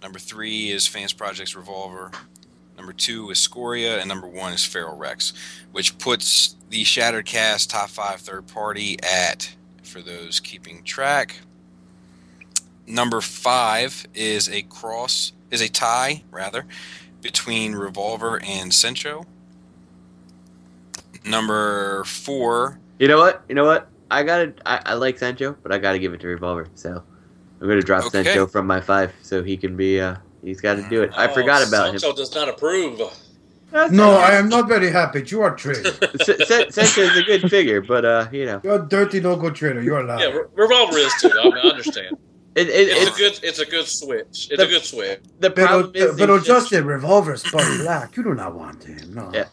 Number 3 is Fans Projects Revolver. Number 2 is Scoria, and number 1 is Feral Rex, which puts the Shattered Cast top 5 third party at, for those keeping track, number 5 is a tie between Revolver and Sencho. Number 4. You know what? I like Sencho, but I gotta give it to Revolver. So I'm gonna drop Sencho from my 5, so he can be. He's got to do it. I forgot about him. Sencho does not approve. No, I am not very happy. You are trader. Sencho is a good figure, but you're a dirty, no good trader. You're allowed. Yeah, Revolver is too. I understand. It's a good switch. It's a good switch. The problem is, but just a Revolver Spot Black. You do not want him. No. Yeah.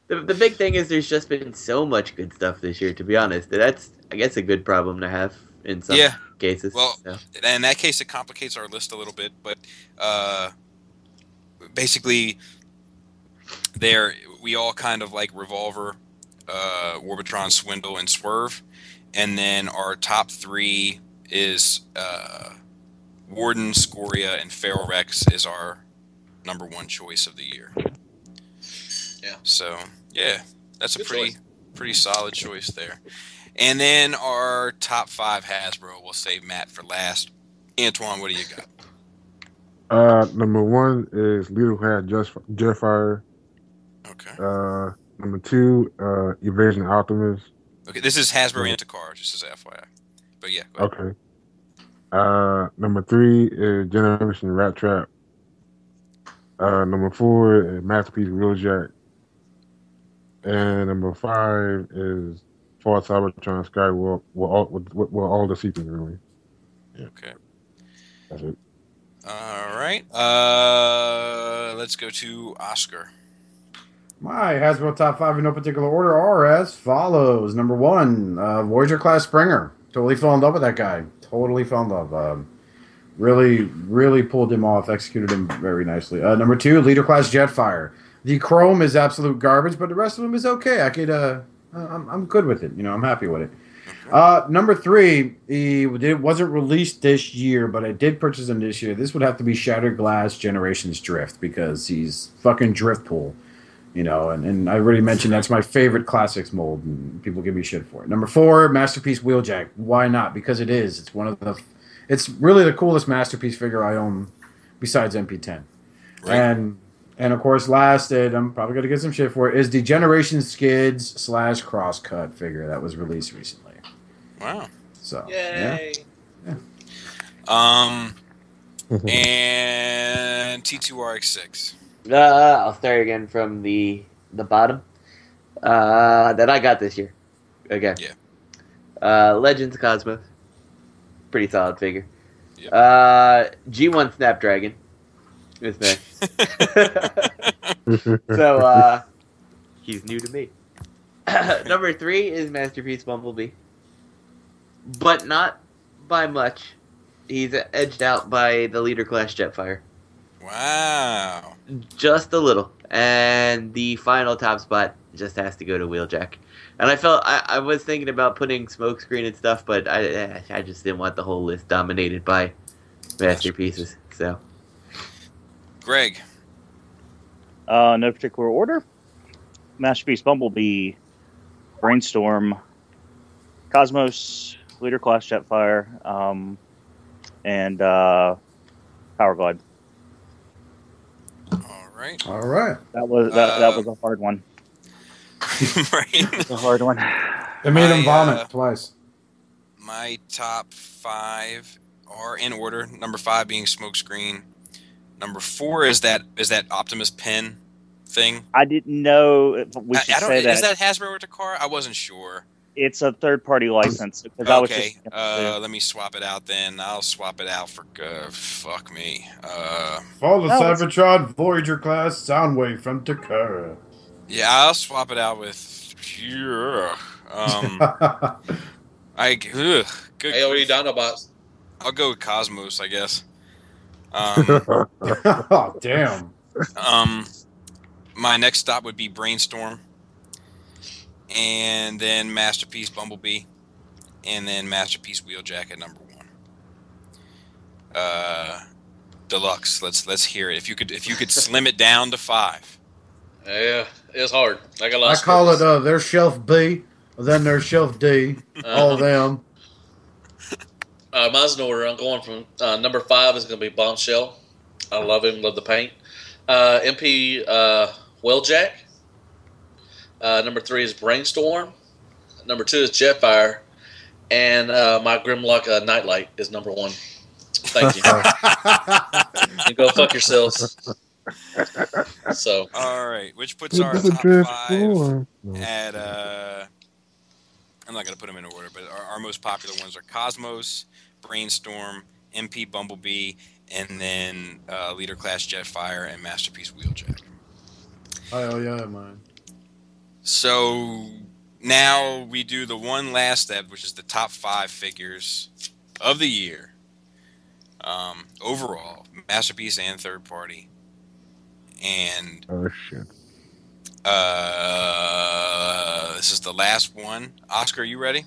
The big thing is there's just been so much good stuff this year. To be honest, that's I guess a good problem to have in some cases. Well, so. in that case, it complicates our list a little bit, but basically, we all kind of like Revolver, Warbitron, Swindle, and Swerve, and then our top 3 is Warden, Scoria, and Feral Rex is our number 1 choice of the year. Yeah. So that's good a pretty solid choice there. And then our top 5 Hasbro, we'll save Matt for last. Antoine, what do you got? Number 1 is Little Hat Jetfire. Okay. Number 2, Evasion Optimus. Okay, this is Hasbro and Takara, just as FYI. But yeah, go ahead. Okay. Number 3 is Generation Rat Trap. Number 4 is Masterpiece Wheeljack. And number 5 is Ford Cybertron Skywalk. Well, all the sequels, really. Yeah. Okay. That's it. All right. Let's go to Oscar. My Hasbro top 5 in no particular order are as follows. Number 1, Voyager class Springer. Totally fell in love with that guy. Totally fell in love. Really pulled him off, executed him very nicely. Number 2, Leader Class Jetfire. The chrome is absolute garbage, but the rest of them is okay. I'm good with it. I'm happy with it. Number 3, it wasn't released this year, but I did purchase him this year. This would have to be Shattered Glass Generations Drift because he's fucking Drift Pool. And I already mentioned that's my favorite classics mold, and people give me shit for it. Number 4, Masterpiece Wheeljack. Why not? Because it is. It's really the coolest Masterpiece figure I own besides MP10. Right. And of course, last, and I'm probably going to get some shit for it, is the Generation Skids / Crosscut figure that was released recently. Wow. So, yay. Yeah. And T2RX6. I'll start again from the bottom. That I got this year. Again. Yeah. Legends Cosmos. Pretty solid figure. Yep. G1 Snapdragon. It's nice. So, he's new to me. Number 3 is Masterpiece Bumblebee. But not by much. He's edged out by the Leader Class Jetfire. Wow. Just a little. And the final top spot just has to go to Wheeljack. And I was thinking about putting Smokescreen and stuff, but I just didn't want the whole list dominated by masterpieces. So, Greg. No particular order. Masterpiece Bumblebee, Brainstorm, Cosmos, Leader Class Jetfire, and Power Glide. All right. That was a hard one. Right. A hard one. It made him vomit twice. My top 5 are in order. Number 5 being Smokescreen. Number 4 is that Optimus Pen thing. I didn't know we should say that. Is that Hasbro or Takara? I wasn't sure. It's a third-party license. Okay, let me swap it out then. I'll swap it out for fuck me. Follow the Cybertron Voyager class Soundwave from Takara. Yeah, I'll swap it out with. Good. Hey, what are you Dinobots? I'll go with Cosmos, I guess. Oh damn. My next stop would be Brainstorm, and then Masterpiece Bumblebee, and then Masterpiece Wheeljack at number 1. Deluxe. Let's hear it. If you could slim it down to 5. Yeah, it's hard. I got a lot. I call it their shelf B, then their shelf D. All of them. Mine's in order. I'm going from number 5 is going to be Bombshell. I love him. Love the paint. MP Wheeljack. Number 3 is Brainstorm. Number 2 is Jetfire. And my Grimlock Nightlight is number 1. Thank you. And go fuck yourselves. So. All right. Which puts our top 5 at... I'm not going to put them in order, but our most popular ones are Cosmos, Brainstorm, MP Bumblebee, and then Leader Class Jetfire and Masterpiece Wheeljack. Oh, yeah, man. So now we do the one last step, which is the top 5 figures of the year. Overall, Masterpiece and third party. And oh shit. This is the last one. Oscar, you ready?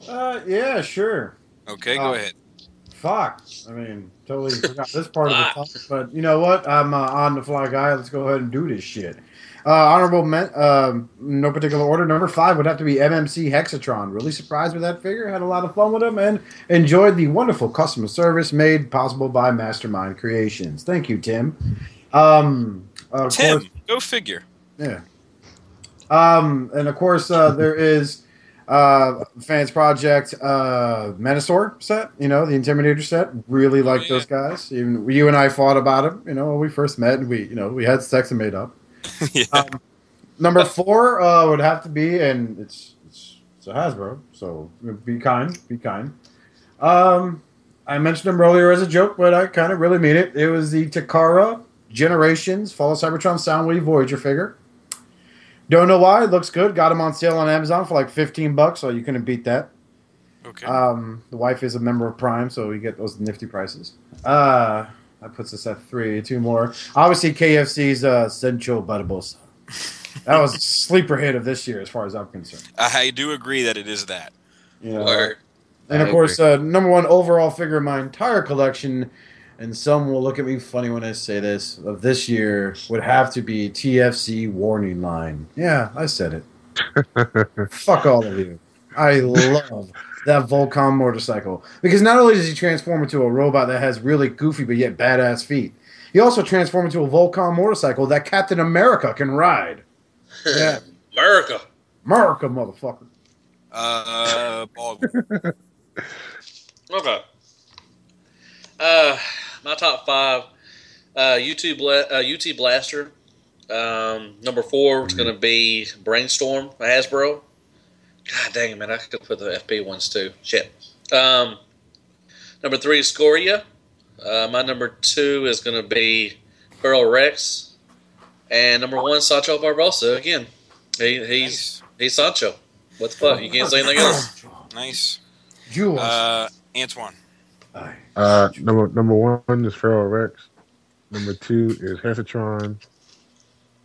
Yeah, sure. Okay, go ahead. Fuck. I mean, totally forgot this part of the topic, but you know what? I'm on the fly guy. Let's go ahead and do this shit. Honorable, no particular order. Number 5 would have to be MMC Hexatron. Really surprised with that figure. Had a lot of fun with him and enjoyed the wonderful customer service made possible by Mastermind Creations. Thank you, Tim. Tim, course, go figure. Yeah. And of course, there is Fans Project Menasor set, the Intimidator set. Really like those guys. Even you and I fought about him, when we first met, and we had sex and made up. Yeah. Number 4 would have to be, and it's a Hasbro, so be kind. I mentioned him earlier as a joke, but I kind of really mean it. It was the Takara Generations Follow Cybertron Soundwave Voyager figure. Don't know why. It looks good. Got him on sale on Amazon for like $15, so you couldn't beat that. Okay. The wife is a member of Prime, so we get those nifty prices. That puts us at 3. 2 more. Obviously, KFC's Sencho Barbosa. That was a sleeper hit of this year, as far as I'm concerned. I do agree that it is that. Yeah. Word. And of course, number one overall figure of my entire collection, and some will look at me funny when I say this, of this year would have to be TFC Warning Line. Yeah, I said it. Fuck all of you. I love that Volcom motorcycle. Because not only does he transform into a robot that has really goofy but yet badass feet, he also transforms into a Volcom motorcycle that Captain America can ride. Yeah. America, motherfucker. Baldwin. Okay. My top 5. UT Blaster. Number 4 is going to be Brainstorm, Hasbro. God dang it, man! I could put the FP ones too. Shit. Number 3 is Scoria. My number 2 is going to be Feral Rex, and number 1 Sancho Barbosa again. He's Sancho. What the fuck? You can't say anything else. Nice. Jules. Antoine. Number 1 is Feral Rex. Number 2 is Hesatron.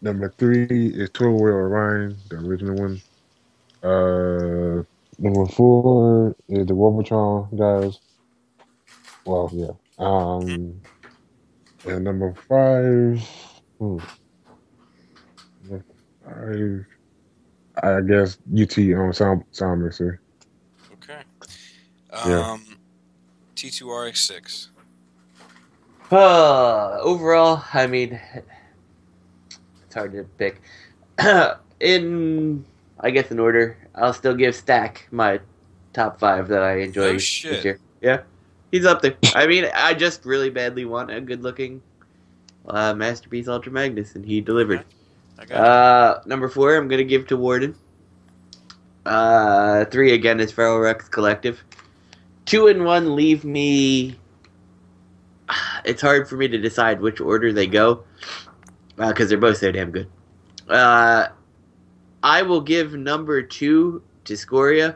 Number 3 is Total Wheel Orion, the original one. Number 4 is the Robotron guys. Well, yeah. And number 5, I guess UT sound mixer. Okay. Yeah. T2RX6. Overall, I mean, it's hard to pick. In order, I'll still give Stack my top 5 that I enjoy this year. Yeah, he's up there. I mean, I just really badly want a good-looking Masterpiece Ultra Magnus, and he delivered. Number 4, I'm gonna give to Warden. 3 again is Feral Rex Collective. 2 and 1 leave me. It's hard for me to decide which order they go because they're both so damn good. I will give number 2 to Scoria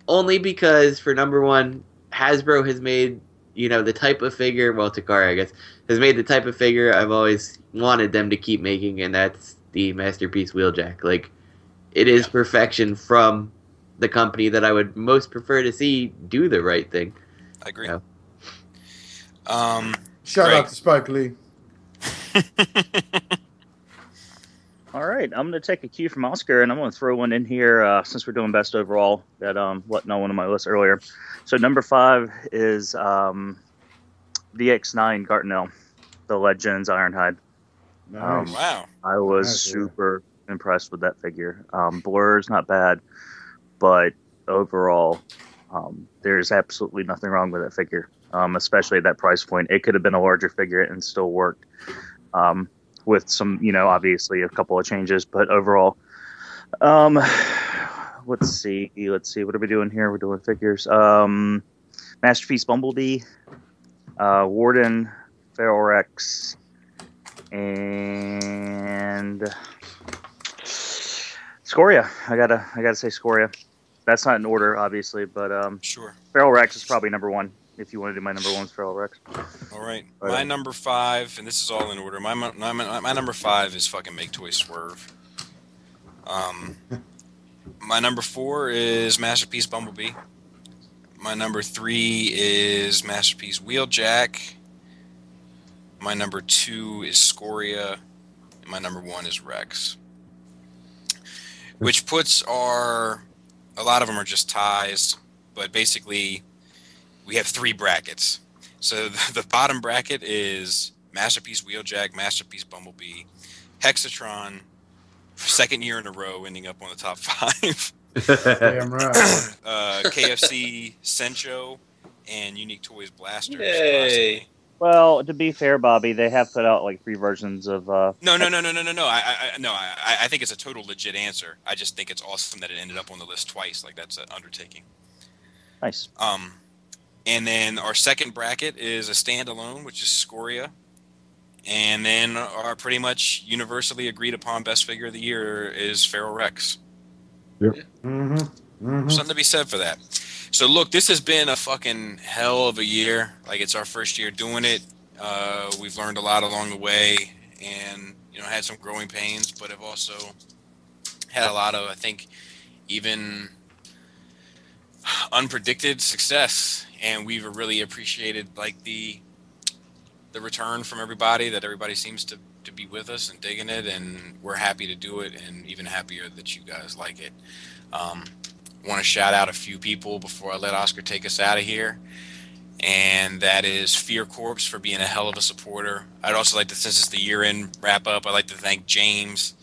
only because for number 1, Hasbro has made the type of figure. Well, Takara, I guess, has made the type of figure I've always wanted them to keep making, and that's the Masterpiece Wheeljack. Like, it is perfection from the company that I would most prefer to see do the right thing. I agree. Shout out to Spike Lee. All right, I'm going to take a cue from Oscar, and I'm going to throw one in here since we're doing best overall that wasn't on one of my lists earlier. So number 5 is DX9 Gartnell, the Legends Ironhide. Nice. Wow. I was super impressed with that figure. Blur's not bad, but overall, there's absolutely nothing wrong with that figure, especially at that price point. It could have been a larger figure and still worked. With some, obviously a couple of changes, but overall, let's see, what are we doing here? We're doing figures. Masterpiece Bumblebee, Warden, Feral Rex, and Scoria. I gotta say Scoria. That's not in order, obviously, but sure. Feral Rex is probably number 1. If you want to do my number 1 Feral Rex. All right. My number 5, and this is all in order. My number 5 is fucking Make Toy Swerve. My number 4 is Masterpiece Bumblebee. My number 3 is Masterpiece Wheeljack. My number 2 is Scoria. And my number 1 is Rex. Which puts a lot of them are just ties, but basically we have 3 brackets. So the bottom bracket is Masterpiece Wheeljack, Masterpiece Bumblebee, Hexatron, second year in a row, ending up on the top 5. Damn right. KFC Sencho and Unique Toys Blasters. Yay. Well, to be fair, Bobby, they have put out like 3 versions of. No. I think it's a total legit answer. I just think it's awesome that it ended up on the list twice. Like, that's an undertaking. Nice. And then our second bracket is a standalone, which is Scoria. And then our pretty much universally agreed upon best figure of the year is Feral Rex. Yep. Something to be said for that. So look, this has been a fucking hell of a year. Like, it's our first year doing it. We've learned a lot along the way, and had some growing pains, but have also had a lot of, I think, even unpredicted success. And we've really appreciated like the return from everybody. That everybody seems to be with us and digging it, and we're happy to do it, and even happier that you guys like it. Want to shout out a few people before I let Oscar take us out of here, and that is Fear Corps for being a hell of a supporter. I'd also like to, since it's the year-end wrap-up, I'd like to thank James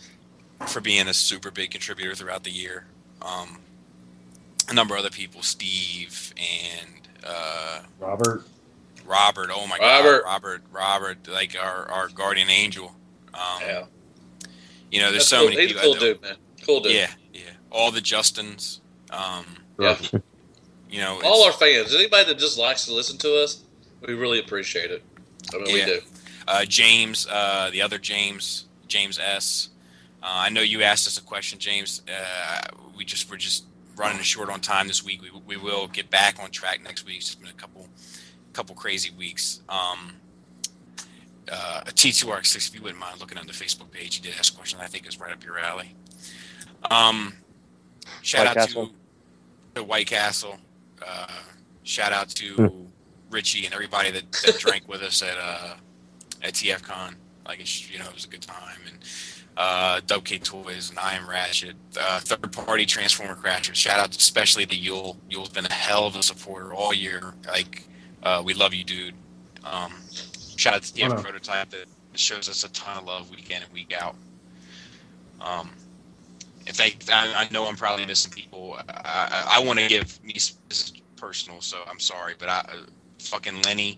for being a super big contributor throughout the year. A number of other people, Steve and Robert. Oh my God, Robert, like our guardian angel. Yeah. There's That's so cool. many He's people. a cool dude, man. Cool dude. Yeah. All the Justins. Yeah. All our fans, anybody that just likes to listen to us, we really appreciate it. I mean, we do. James, the other James S. I know you asked us a question, James. We're just running short on time this week. We will get back on track next week. It's just been a couple crazy weeks. T2RX6, if you wouldn't mind looking on the Facebook page, he did ask a question I think is right up your alley. Shout White out Castle. to White Castle. Shout out to Richie and everybody that drank with us at TFCon. Like, it was a good time. And Dub K Toys and I Am Ratchet, third party Transformer Crashers. Shout out especially to Yule. Yule's been a hell of a supporter all year. Like, we love you, dude. Shout out to TF Prototype that shows us a ton of love week in and week out. I know I'm probably missing people. I want to give me, this is personal, so I'm sorry, but fucking Lenny,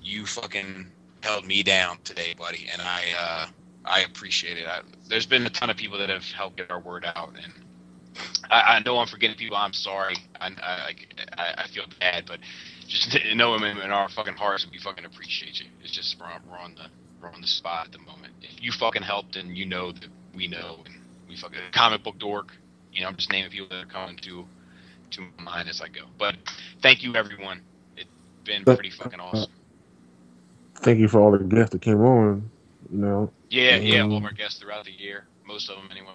you fucking held me down today, buddy, and I appreciate it. There's been a ton of people that have helped get our word out, and I know I'm forgetting people. I'm sorry. I feel bad, but just know in our fucking hearts, we fucking appreciate you. It's just we're on the spot at the moment. If you fucking helped, and you know that we know, and we fucking comic book dork. I'm just naming people that are coming to my mind as I go. But thank you, everyone. It's been pretty fucking awesome. Thank you for all the guests that came on. Yeah, all of our guests throughout the year. Most of them, anyway.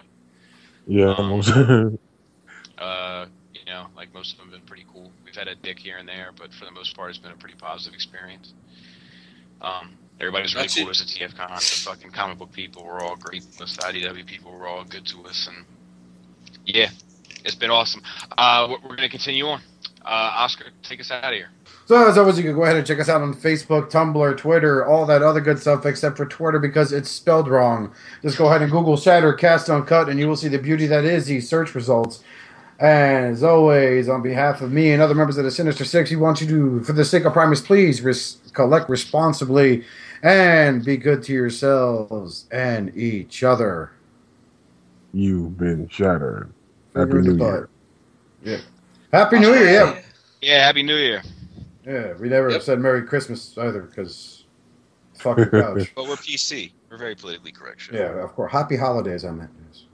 Yeah, like most of them have been pretty cool. We've had a dick here and there, but for the most part, it's been a pretty positive experience. Everybody was really cool to us at TFCon. The fucking comic book people were all great. The IDW people were all good to us, and yeah, it's been awesome. We're going to continue on. Oscar, take us out of here. So, as always, you can go ahead and check us out on Facebook, Tumblr, Twitter, all that other good stuff, except for Twitter because it's spelled wrong. Just go ahead and Google Shattercast Uncut, and you will see the beauty that is these search results. And as always, on behalf of me and other members of the Sinister Six, we want you to, for the sake of Primus, please collect responsibly and be good to yourselves and each other. You've been shattered. Happy New Year. Yeah. Happy New Year, yeah. Yeah, Happy New Year. Yeah, we never said Merry Christmas either because fuck the couch. But we're PC. We're very politically correct. Sure. Yeah, of course. Happy holidays on that news.